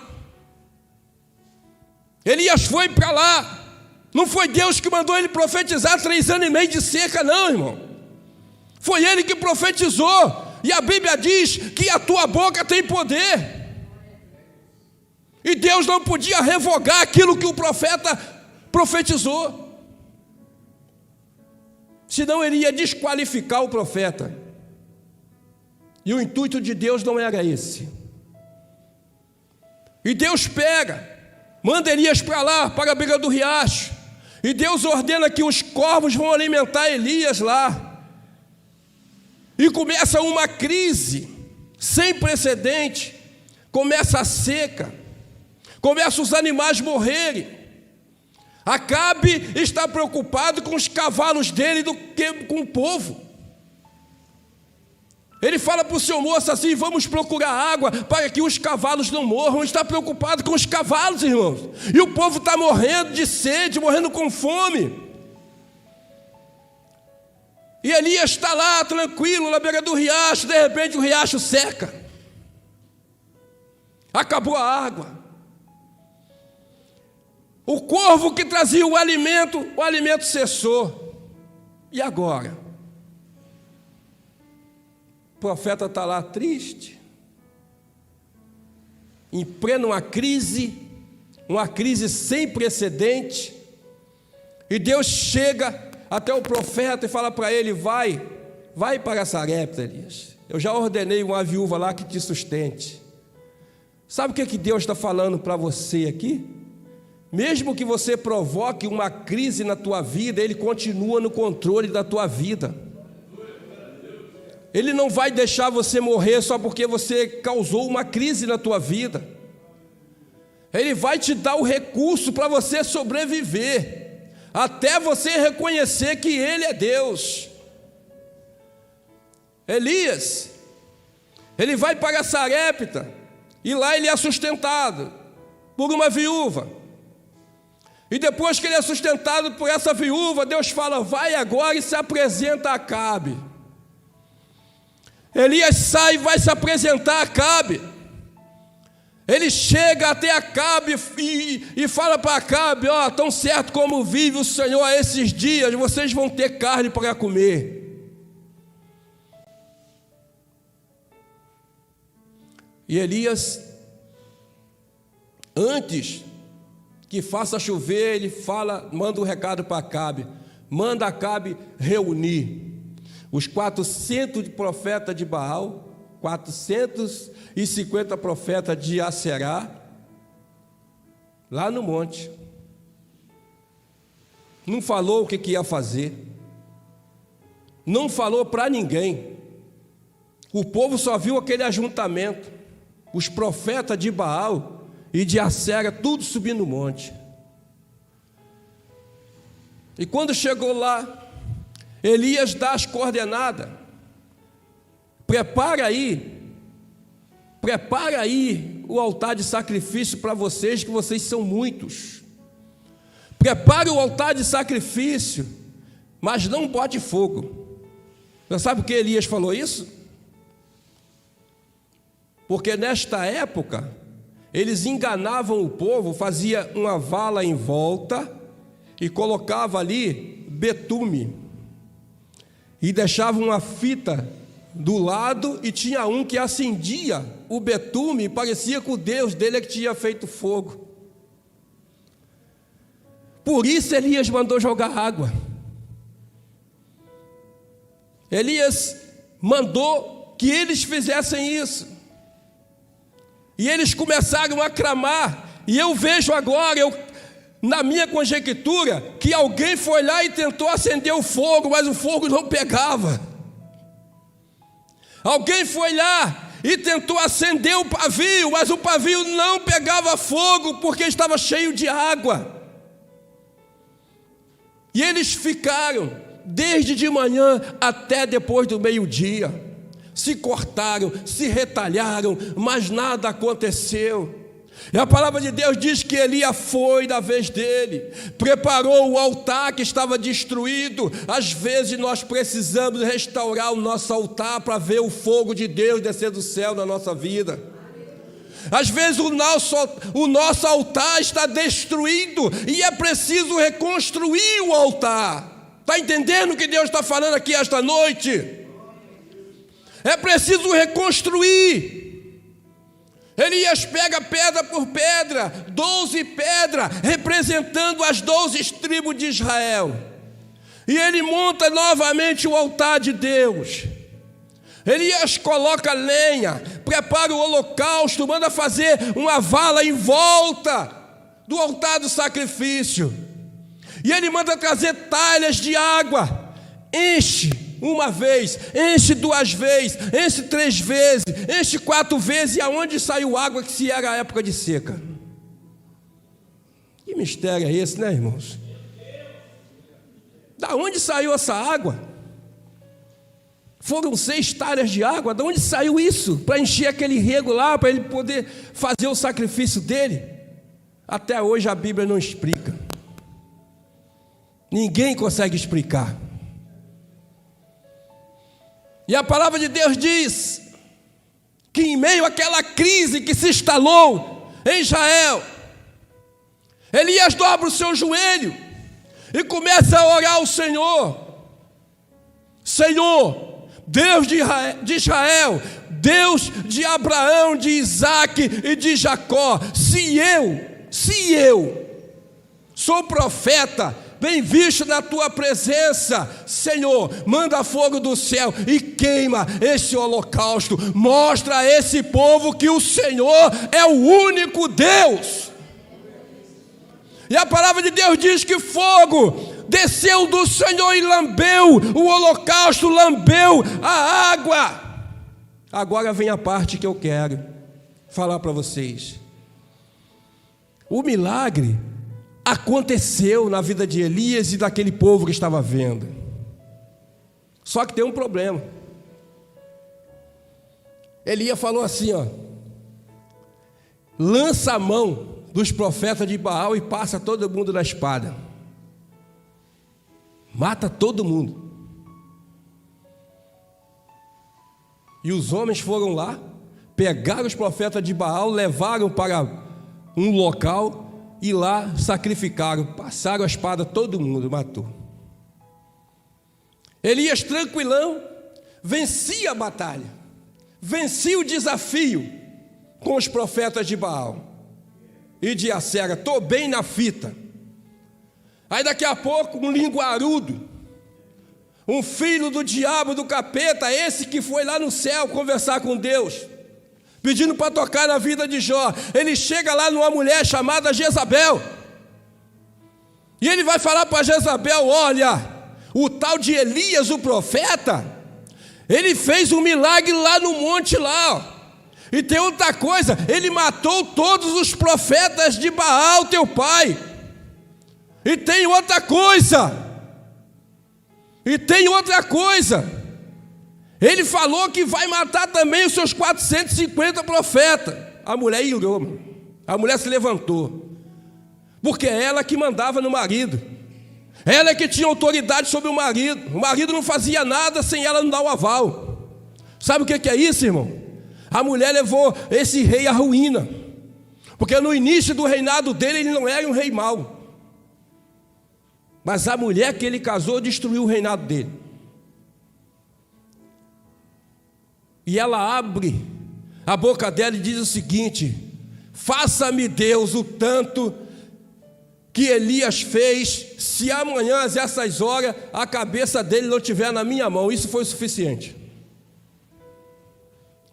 Elias foi para lá. Não foi Deus que mandou ele profetizar 3 anos e meio de seca, não, irmão. Foi ele que profetizou. E a Bíblia diz que a tua boca tem poder. E Deus não podia revogar aquilo que o profeta profetizou, senão ele ia desqualificar o profeta. E o intuito de Deus não era esse. E Deus manda Elias para lá, para a beira do riacho. E Deus ordena que os corvos vão alimentar Elias lá. E começa uma crise sem precedente. Começa a seca. Começa os animais morrerem. Acabe está preocupado com os cavalos dele do que com o povo. Ele fala para o seu moço assim: vamos procurar água para que os cavalos não morram. Ele está preocupado com os cavalos, irmãos. E o povo está morrendo de sede, morrendo com fome. E Elias está lá, tranquilo, na beira do riacho. De repente o riacho seca. Acabou a água. O corvo que trazia o alimento cessou. E agora? O profeta está lá triste, em plena uma crise sem precedente. E Deus chega até o profeta e fala para ele: vai para Sarepta, Elias. Eu já ordenei uma viúva lá que te sustente. Sabe o que Deus está falando para você aqui? Mesmo que você provoque uma crise na tua vida, Ele continua no controle da tua vida. Ele não vai deixar você morrer só porque você causou uma crise na tua vida. Ele vai te dar o recurso para você sobreviver, até você reconhecer que Ele é Deus. Elias, ele vai para Sarepta, e lá ele é sustentado por uma viúva. E depois que ele é sustentado por essa viúva, Deus fala: vai agora e se apresenta a Acabe. Elias sai e vai se apresentar a Acabe. Ele chega até Acabe e fala para Acabe: ó, tão certo como vive o Senhor a esses dias, vocês vão ter carne para comer. E Elias, antes que faça chover, ele manda um recado para Acabe. Manda Acabe reunir os 400 profetas de Baal, 450 profetas de Aserá, lá no monte. Não falou o que ia fazer, não falou para ninguém. O povo só viu aquele ajuntamento, os profetas de Baal e de Acera, tudo subindo no monte. E quando chegou lá, Elias dá as coordenadas: prepara aí o altar de sacrifício para vocês, que vocês são muitos. Prepare o altar de sacrifício, mas não bote fogo. Você sabe por que Elias falou isso? Porque nesta época eles enganavam o povo, fazia uma vala em volta e colocava ali betume e deixava uma fita do lado, e tinha um que acendia o betume e parecia que o Deus dele é que tinha feito fogo. Por isso Elias mandou jogar água. Elias mandou que eles fizessem isso. E eles começaram a clamar. E eu vejo agora, na minha conjectura, que alguém foi lá e tentou acender o fogo, mas o fogo não pegava. Alguém foi lá e tentou acender o pavio, mas o pavio não pegava fogo, porque estava cheio de água. E eles ficaram desde de manhã até depois do meio-dia. Se cortaram, se retalharam, mas nada aconteceu. E a palavra de Deus diz que Elias foi da vez dele, preparou o altar que estava destruído. Às vezes nós precisamos restaurar o nosso altar para ver o fogo de Deus descer do céu na nossa vida. Às vezes o nosso altar está destruído e é preciso reconstruir o altar. Está entendendo o que Deus está falando aqui esta noite? É preciso reconstruir. Elias pega pedra por pedra, 12 pedras, representando as 12 tribos de Israel. E ele monta novamente o altar de Deus. Elias coloca lenha, prepara o holocausto, manda fazer uma vala em volta do altar do sacrifício. E ele manda trazer talhas de água, enche uma vez, enche 2 vezes, enche 3 vezes, enche 4 vezes. E aonde saiu água que se era a época de seca? Que mistério é esse, né, irmãos? Da onde saiu essa água? Foram 6 talhas de água. Da onde saiu isso? Para encher aquele rego lá, para ele poder fazer o sacrifício dele? Até hoje a Bíblia não explica. Ninguém consegue explicar. E a palavra de Deus diz que em meio àquela crise que se instalou em Israel, Elias dobra o seu joelho e começa a orar ao Senhor. Senhor, Deus de Israel, Deus de Abraão, de Isaac e de Jacó, se eu sou profeta, bem visto na tua presença, Senhor, manda fogo do céu e queima esse holocausto. Mostra a esse povo que o Senhor é o único Deus. E a palavra de Deus diz que fogo desceu do Senhor e lambeu o holocausto, lambeu a água. Agora vem a parte que eu quero falar para vocês. O milagre aconteceu na vida de Elias e daquele povo que estava vendo. Só que tem um problema. Elias falou assim, lança a mão dos profetas de Baal e passa todo mundo na espada. Mata todo mundo. E os homens foram lá, pegaram os profetas de Baal, levaram para um local e lá sacrificaram, passaram a espada, todo mundo matou. Elias, tranquilão, vencia a batalha, vencia o desafio com os profetas de Baal e de Acera. Estou bem na fita. Aí daqui a pouco um linguarudo, um filho do diabo, do capeta, esse que foi lá no céu conversar com Deus, pedindo para tocar na vida de Jó. Ele chega lá numa mulher chamada Jezabel, e ele vai falar para Jezabel: olha, o tal de Elias, o profeta, ele fez um milagre lá no monte lá, e tem outra coisa, ele matou todos os profetas de Baal, teu pai. E tem outra coisa, ele falou que vai matar também os seus 450 profetas. A mulher irou, a mulher se levantou, porque é ela que mandava no marido, ela é que tinha autoridade sobre o marido não fazia nada sem ela não dar o aval. Sabe o que é isso, irmão? A mulher levou esse rei à ruína, porque no início do reinado dele, ele não era um rei mau, mas a mulher que ele casou destruiu o reinado dele. E ela abre a boca dela e diz o seguinte: faça-me Deus o tanto que Elias fez, se amanhã às essas horas a cabeça dele não estiver na minha mão. Isso foi o suficiente.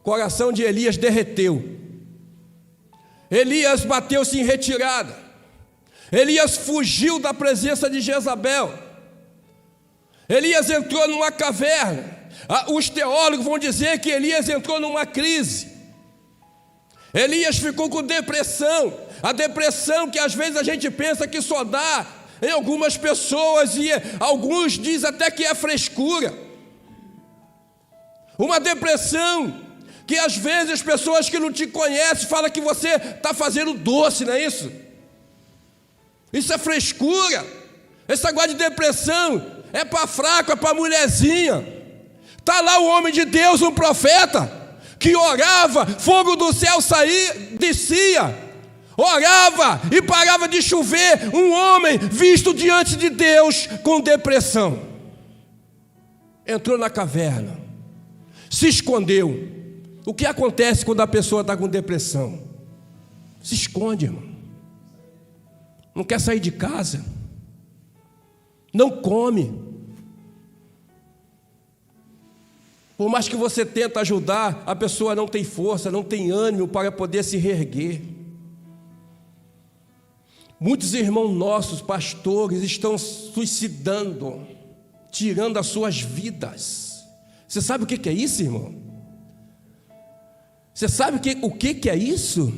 O coração de Elias derreteu. Elias bateu-se em retirada. Elias fugiu da presença de Jezabel. Elias entrou numa caverna. Os teólogos vão dizer que Elias entrou numa crise. Elias ficou com depressão. A depressão que às vezes a gente pensa que só dá em algumas pessoas, e alguns dizem até que é frescura. Uma depressão Que às vezes as pessoas que não te conhecem falam que você está fazendo doce, não é isso? Isso é frescura. Esse negócio de depressão é para fraco, é para mulherzinha. Está lá o homem de Deus, um profeta, que orava, fogo do céu saía, descia, orava e parava de chover. Um homem visto diante de Deus com depressão. Entrou na caverna, se escondeu. O que acontece quando a pessoa está com depressão? Se esconde, irmão. Não quer sair de casa, não come. Por mais que você tente ajudar, a pessoa não tem força, não tem ânimo para poder se reerguer. Muitos irmãos nossos, pastores, estão suicidando, tirando as suas vidas. Você sabe o que é isso, irmão? Você sabe o que é isso?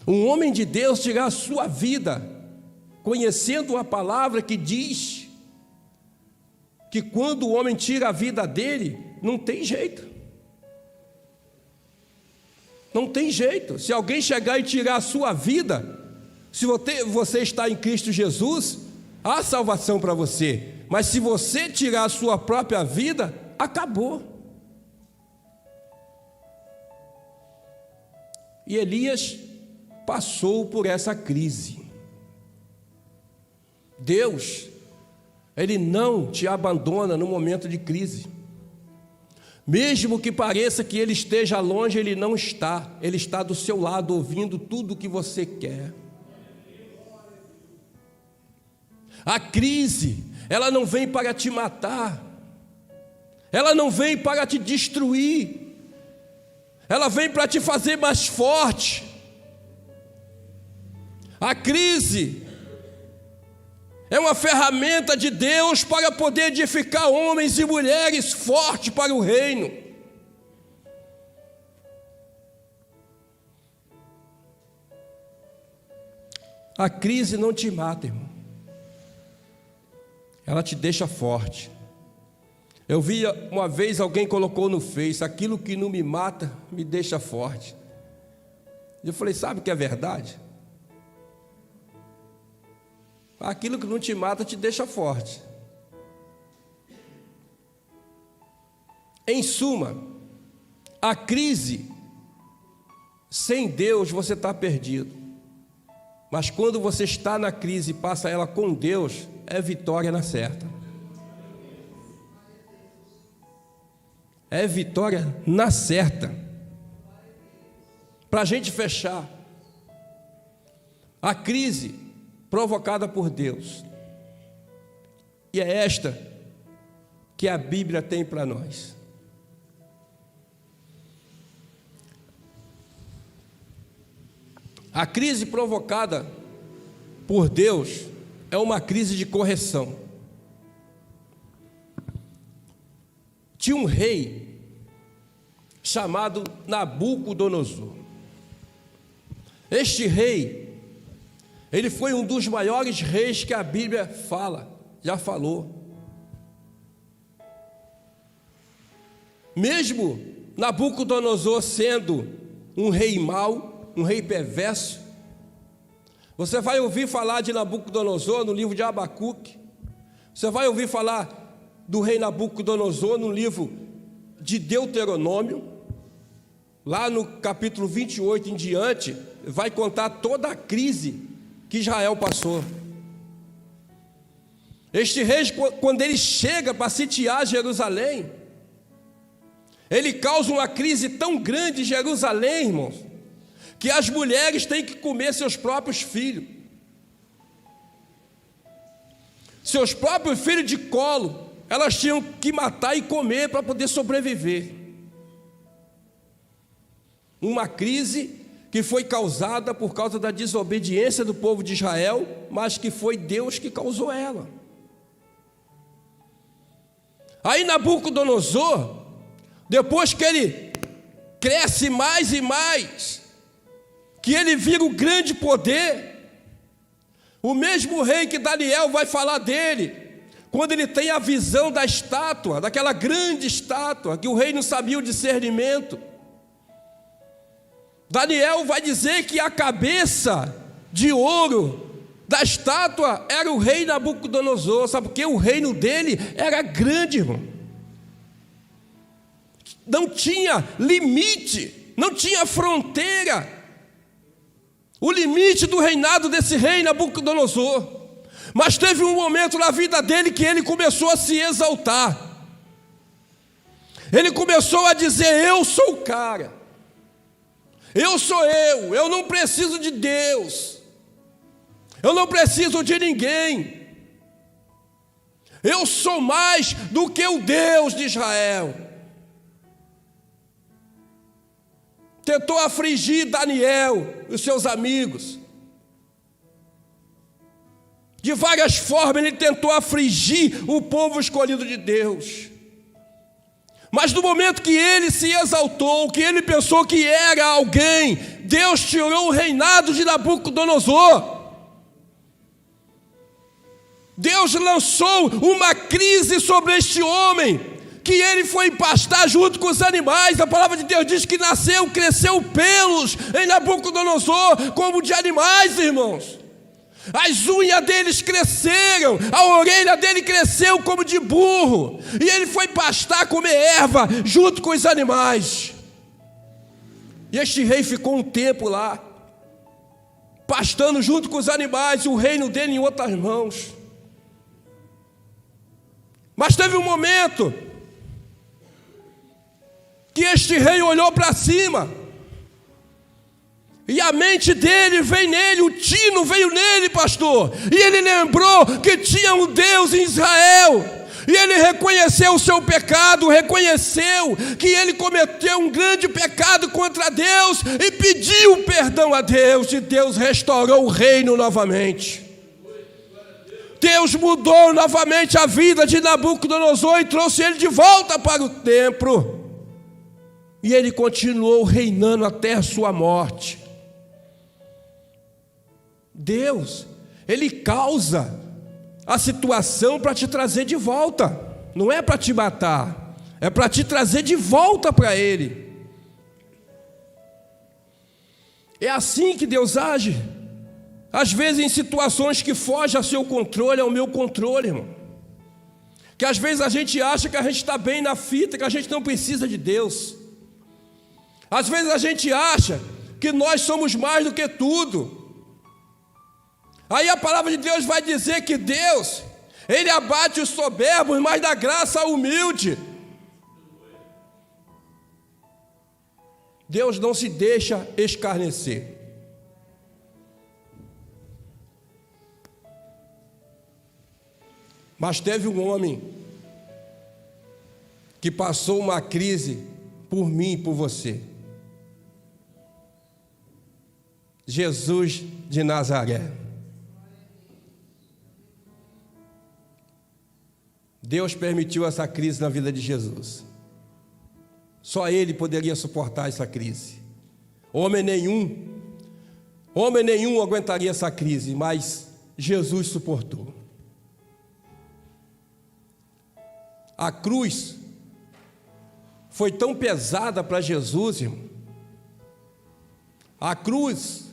Um homem de Deus tirar a sua vida, conhecendo a palavra que diz que quando o homem tira a vida dele, não tem jeito. Não tem jeito. Se alguém chegar e tirar a sua vida, se você está em Cristo Jesus, há salvação para você. Mas se você tirar a sua própria vida, acabou. E Elias passou por essa crise. Deus, Ele não te abandona no momento de crise. Mesmo que pareça que Ele esteja longe, Ele não está. Ele está do seu lado, ouvindo tudo o que você quer. A crise, ela não vem para te matar. Ela não vem para te destruir. Ela vem para te fazer mais forte. A crise é uma ferramenta de Deus para poder edificar homens e mulheres fortes para o reino. A crise não te mata, irmão. Ela te deixa forte. Eu vi uma vez alguém colocou no Face: aquilo que não me mata me deixa forte. Eu falei: sabe o que é verdade? Aquilo que não te mata te deixa forte. Em suma, a crise, sem Deus você está perdido. Mas quando você está na crise e passa ela com Deus, é vitória na certa. É vitória na certa. Para a gente fechar, a crise provocada por Deus, e é esta que a Bíblia tem para nós. A crise provocada por Deus é uma crise de correção. Tinha um rei chamado Nabucodonosor. Este rei, ele foi um dos maiores reis que a Bíblia já falou. Mesmo Nabucodonosor sendo um rei mau, um rei perverso, você vai ouvir falar de Nabucodonosor no livro de Abacuque, você vai ouvir falar do rei Nabucodonosor no livro de Deuteronômio, lá no capítulo 28 em diante, vai contar toda a crise que Israel passou. Este rei, quando ele chega para sitiar Jerusalém, ele causa uma crise tão grande em Jerusalém, irmãos, que as mulheres têm que comer seus próprios filhos. Seus próprios filhos de colo, elas tinham que matar e comer para poder sobreviver. Uma crise que foi causada por causa da desobediência do povo de Israel, mas que foi Deus que causou ela. Aí Nabucodonosor, depois que ele cresce mais e mais, que ele vira um grande poder, o mesmo rei que Daniel vai falar dele, quando ele tem a visão da estátua, daquela grande estátua, que o rei não sabia o discernimento, Daniel vai dizer que a cabeça de ouro da estátua era o rei Nabucodonosor. Sabe por quê? O reino dele era grande, irmão. Não tinha limite, não tinha fronteira. O limite do reinado desse rei Nabucodonosor. Mas teve um momento na vida dele que ele começou a se exaltar. Ele começou a dizer: eu sou o cara, eu sou eu não preciso de Deus, eu não preciso de ninguém, eu sou mais do que o Deus de Israel. Tentou afligir Daniel e os seus amigos. De várias formas ele tentou afligir o povo escolhido de Deus. Mas no momento que ele se exaltou, que ele pensou que era alguém, Deus tirou o reinado de Nabucodonosor. Deus lançou uma crise sobre este homem, que ele foi pastar junto com os animais. A palavra de Deus diz que cresceu pelos em Nabucodonosor, como de animais, irmãos. As unhas deles cresceram, a orelha dele cresceu como de burro, e ele foi pastar, comer erva, junto com os animais. E este rei ficou um tempo lá, pastando junto com os animais, e o reino dele em outras mãos. Mas teve um momento que este rei olhou para cima, e a mente dele veio nele, o tino veio nele, pastor, e ele lembrou que tinha um Deus em Israel, e ele reconheceu o seu pecado, reconheceu que ele cometeu um grande pecado contra Deus, e pediu perdão a Deus, e Deus restaurou o reino novamente. Deus mudou novamente a vida de Nabucodonosor e trouxe ele de volta para o templo, e ele continuou reinando até a sua morte. Deus, Ele causa a situação para te trazer de volta, não é para te matar, é para te trazer de volta para Ele. É assim que Deus age, às vezes em situações que fogem ao seu controle, ao meu controle, irmão. Que às vezes a gente acha que a gente está bem na fita, que a gente não precisa de Deus. Às vezes a gente acha que nós somos mais do que tudo. Aí a palavra de Deus vai dizer que Deus, Ele abate os soberbos, mas dá graça ao humilde. Deus não se deixa escarnecer. Mas teve um homem que passou uma crise por mim e por você. Jesus de Nazaré. Deus permitiu essa crise na vida de Jesus. Só Ele poderia suportar essa crise. Homem nenhum aguentaria essa crise, mas Jesus suportou. A cruz foi tão pesada para Jesus, irmão. A cruz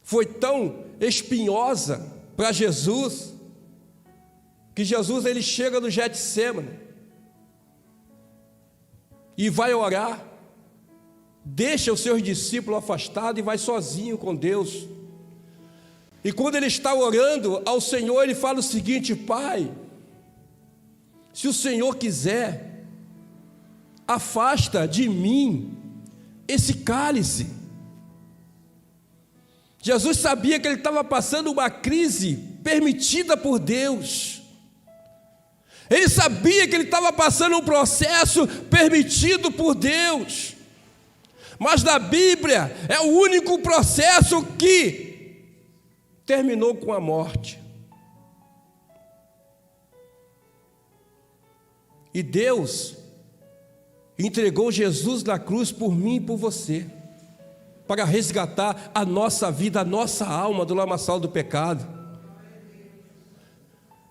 foi tão espinhosa para Jesus, que Jesus ele chega no Getsêmani e vai orar, deixa os seus discípulos afastados e vai sozinho com Deus. E quando ele está orando ao Senhor, ele fala o seguinte: Pai, se o Senhor quiser, afasta de mim esse cálice. Jesus sabia que ele estava passando uma crise permitida por Deus. Ele sabia que ele estava passando um processo permitido por Deus. Mas na Bíblia é o único processo que terminou com a morte. E Deus entregou Jesus na cruz por mim e por você, para resgatar a nossa vida, a nossa alma do lamaçal do pecado.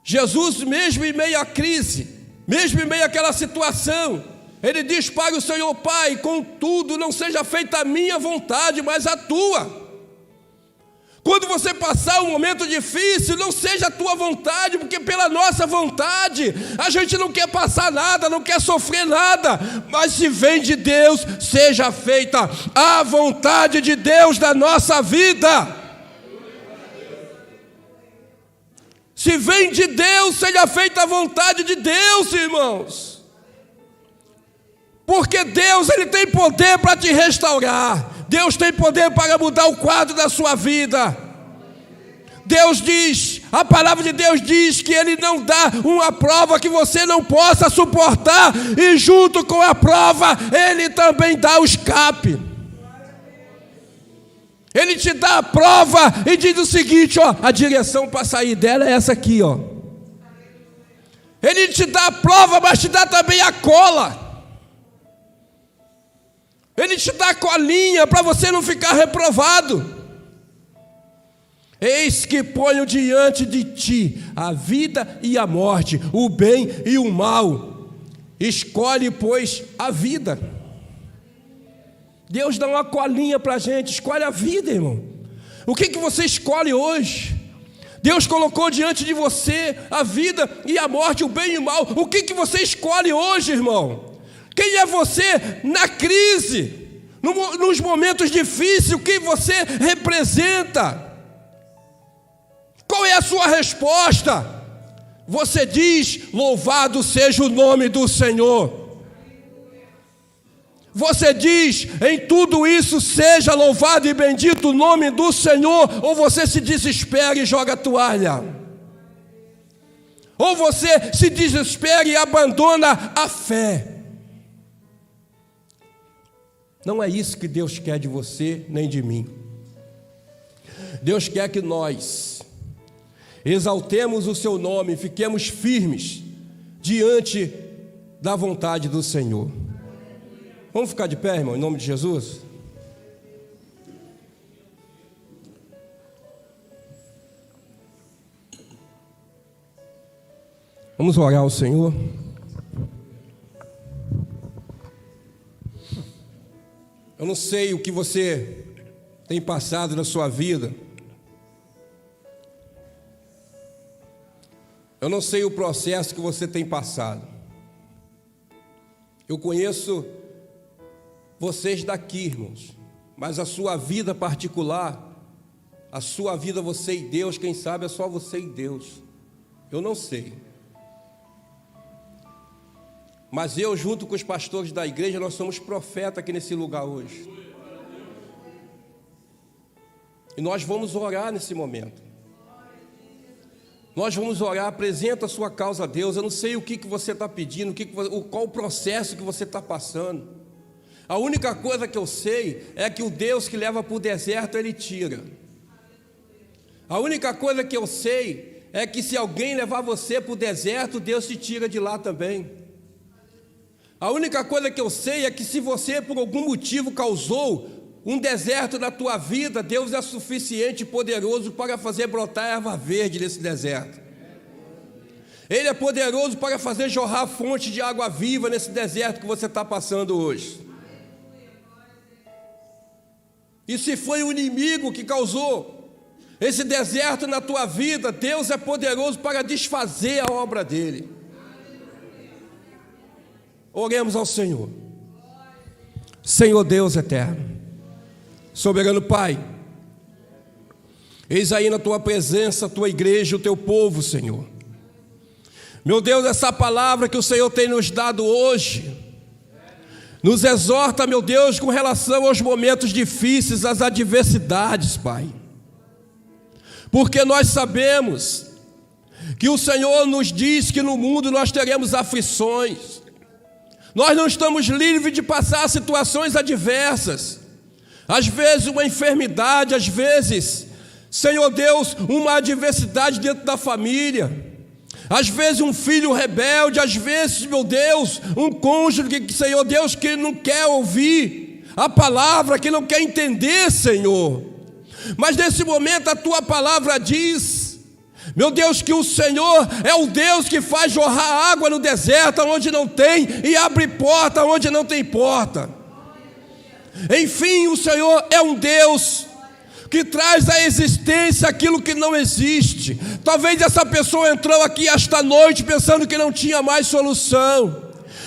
Jesus, mesmo em meio à crise, mesmo em meio àquela situação, ele diz para o Senhor: Pai, contudo, não seja feita a minha vontade, mas a tua. Quando você passar um momento difícil, não seja a tua vontade, porque pela nossa vontade, a gente não quer passar nada, não quer sofrer nada, mas se vem de Deus, seja feita a vontade de Deus na nossa vida. Se vem de Deus, seja feita a vontade de Deus, irmãos. Porque Deus, Ele tem poder para te restaurar. Deus tem poder para mudar o quadro da sua vida. Deus diz, a palavra de Deus diz que Ele não dá uma prova que você não possa suportar, e junto com a prova, Ele também dá o escape. Ele te dá a prova e diz o seguinte: ó, a direção para sair dela é essa aqui, ó. Ele te dá a prova, mas te dá também a cola. Ele te dá a colinha para você não ficar reprovado. Eis que ponho diante de ti a vida e a morte, o bem e o mal. Escolhe, pois, a vida. Deus dá uma colinha para a gente. Escolhe a vida, irmão. O que você escolhe hoje? Deus colocou diante de você a vida e a morte, o bem e o mal. O que você escolhe hoje, irmão? Quem é você na crise, nos momentos difíceis? O que você representa? Qual é a sua resposta? Você diz: louvado seja o nome do Senhor. Você diz: em tudo isso seja louvado e bendito o nome do Senhor. Ou você se desespera e joga a toalha? Ou você se desespera e abandona a fé? Não é isso que Deus quer de você, nem de mim. Deus quer que nós exaltemos o seu nome e fiquemos firmes diante da vontade do Senhor. Vamos ficar de pé, irmão, em nome de Jesus? Vamos orar ao Senhor. Eu não sei o que você tem passado na sua vida. Eu não sei o processo que você tem passado. Eu conheço vocês daqui, irmãos, mas a sua vida particular, a sua vida você e Deus, quem sabe é só você e Deus. Eu não sei. Mas eu, junto com os pastores da igreja, nós somos profetas aqui nesse lugar hoje. E nós vamos orar nesse momento. Nós vamos orar, apresenta a sua causa a Deus. Eu não sei o que você está pedindo, qual o processo que você está passando. A única coisa que eu sei é que o Deus que leva para o deserto, Ele tira. A única coisa que eu sei é que se alguém levar você para o deserto, Deus te tira de lá também. A única coisa que eu sei é que se você por algum motivo causou um deserto na tua vida, Deus é suficiente e poderoso para fazer brotar erva verde nesse deserto. Ele é poderoso para fazer jorrar fonte de água viva nesse deserto que você está passando hoje. E se foi o inimigo que causou esse deserto na tua vida, Deus é poderoso para desfazer a obra dele. Oremos ao Senhor. Senhor Deus eterno, soberano Pai, eis aí na tua presença a tua igreja, o teu povo, Senhor. Meu Deus, essa palavra que o Senhor tem nos dado hoje nos exorta, meu Deus, com relação aos momentos difíceis, às adversidades, Pai. Porque nós sabemos que o Senhor nos diz que no mundo nós teremos aflições. Nós não estamos livres de passar situações adversas. Às vezes uma enfermidade, às vezes, Senhor Deus, uma adversidade dentro da família. Às vezes um filho rebelde, às vezes, meu Deus, um cônjuge, Senhor Deus, que não quer ouvir a palavra, que não quer entender, Senhor. Mas nesse momento a tua palavra diz Meu Deus, que o Senhor é o Deus que faz jorrar água no deserto onde não tem e abre porta onde não tem porta. Enfim, o Senhor é um Deus que traz à existência aquilo que não existe. Talvez essa pessoa entrou aqui esta noite pensando que não tinha mais solução,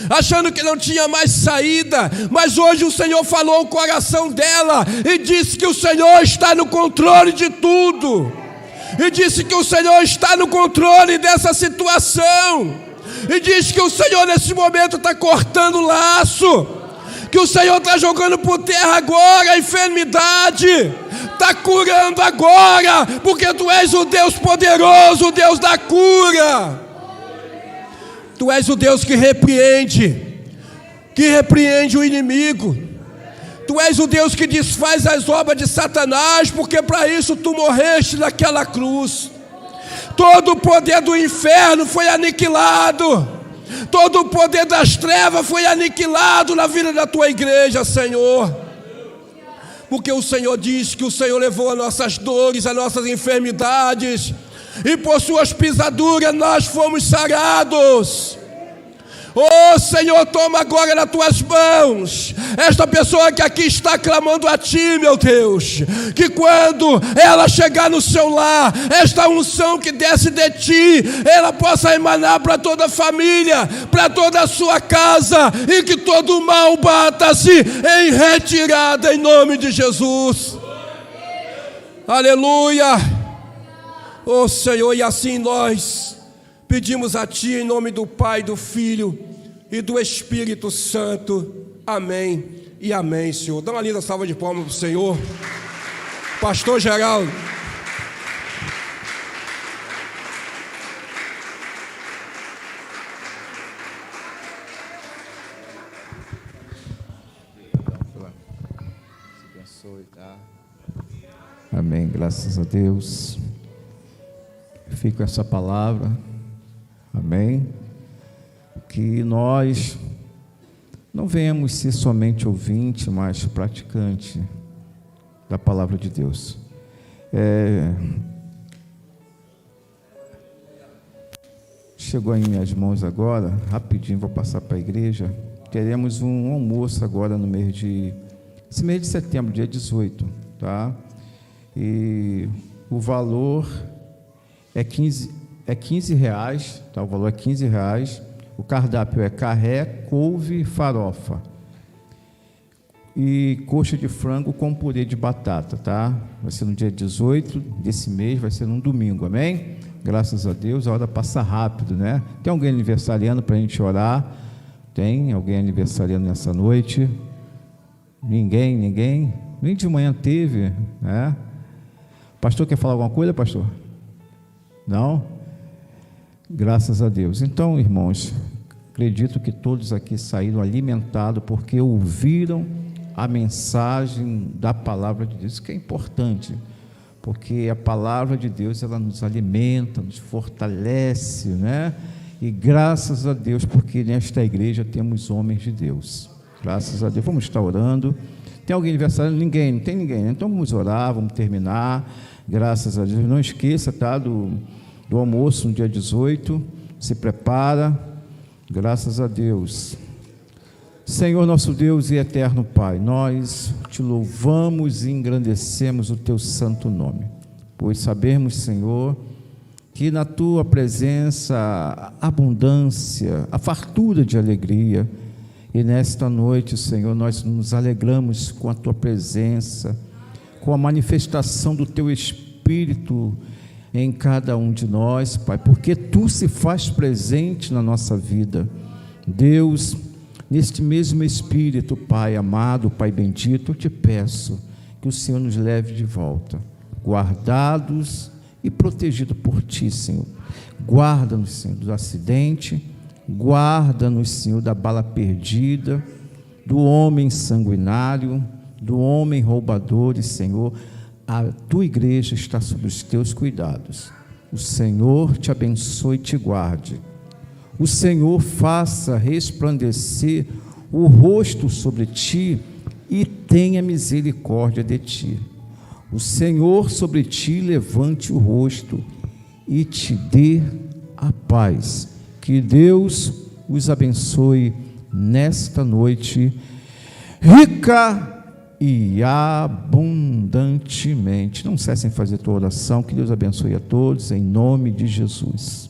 achando que não tinha mais saída, mas hoje o Senhor falou ao coração dela e disse que o Senhor está no controle de tudo, e disse que o Senhor está no controle dessa situação, e disse que o Senhor nesse momento está cortando o laço, que o Senhor está jogando por terra agora a enfermidade, está curando agora, porque Tu és o Deus poderoso, o Deus da cura. Tu és o Deus que repreende o inimigo. Tu és o Deus que desfaz as obras de Satanás, porque para isso Tu morreste naquela cruz. Todo o poder do inferno foi aniquilado. Todo o poder das trevas foi aniquilado na vida da Tua igreja, Senhor. Porque o Senhor diz que o Senhor levou as nossas dores, as nossas enfermidades, e por Suas pisaduras nós fomos sarados. Oh Senhor, toma agora nas Tuas mãos esta pessoa que aqui está clamando a Ti, meu Deus, que quando ela chegar no seu lar, esta unção que desce de Ti, ela possa emanar para toda a família, para toda a sua casa, e que todo mal bata-se em retirada, em nome de Jesus. Aleluia. Oh Senhor, e assim nós pedimos a Ti em nome do Pai, do Filho e do Espírito Santo. Amém e amém, Senhor. Dá uma linda salva de palmas para o Senhor. Pastor Geraldo. Amém, graças a Deus. Fico com essa palavra. Amém. Que nós não venhamos ser somente ouvinte, mas praticante da palavra de Deus. Chegou em minhas mãos agora, rapidinho, vou passar para a igreja. Teremos um almoço agora no mês de setembro, dia 18, tá? E o valor é 15 reais, tá? O valor é 15 reais. O cardápio é carré, couve, farofa e coxa de frango com purê de batata, tá? Vai ser no dia 18 desse mês, vai ser num domingo, amém? Graças a Deus, a hora passa rápido, né? Tem alguém aniversariando para a gente orar? Tem alguém aniversariando nessa noite? Ninguém? Nem de manhã teve, né? Pastor, quer falar alguma coisa, pastor? Não? Graças a Deus. Então, irmãos, acredito que todos aqui saíram alimentados porque ouviram a mensagem da palavra de Deus, que é importante, porque a palavra de Deus, ela nos alimenta, nos fortalece, né? E graças a Deus, porque nesta igreja temos homens de Deus. Graças a Deus. Vamos estar orando. Tem alguém aniversário? Ninguém, não tem ninguém, né? Então vamos orar, vamos terminar. Graças a Deus. Não esqueça, tá? Do almoço no dia 18. Se prepara. Graças a Deus. Senhor nosso Deus e eterno Pai, nós te louvamos e engrandecemos o teu santo nome, pois sabemos, Senhor, que na tua presença a abundância, a fartura de alegria, e nesta noite, Senhor, nós nos alegramos com a tua presença, com a manifestação do teu Espírito em cada um de nós, Pai, porque tu se faz presente na nossa vida. Deus, neste mesmo Espírito, Pai amado, Pai bendito, eu te peço que o Senhor nos leve de volta, guardados e protegidos por Ti, Senhor. Guarda-nos, Senhor, do acidente, guarda-nos, Senhor, da bala perdida, do homem sanguinário, do homem roubador, e, Senhor, a Tua igreja está sob os Teus cuidados. O Senhor te abençoe e te guarde. O Senhor faça resplandecer o rosto sobre ti e tenha misericórdia de ti. O Senhor sobre ti levante o rosto e te dê a paz. Que Deus os abençoe nesta noite, rica e abundantemente. Não cessem de fazer tua oração. Que Deus abençoe a todos, em nome de Jesus.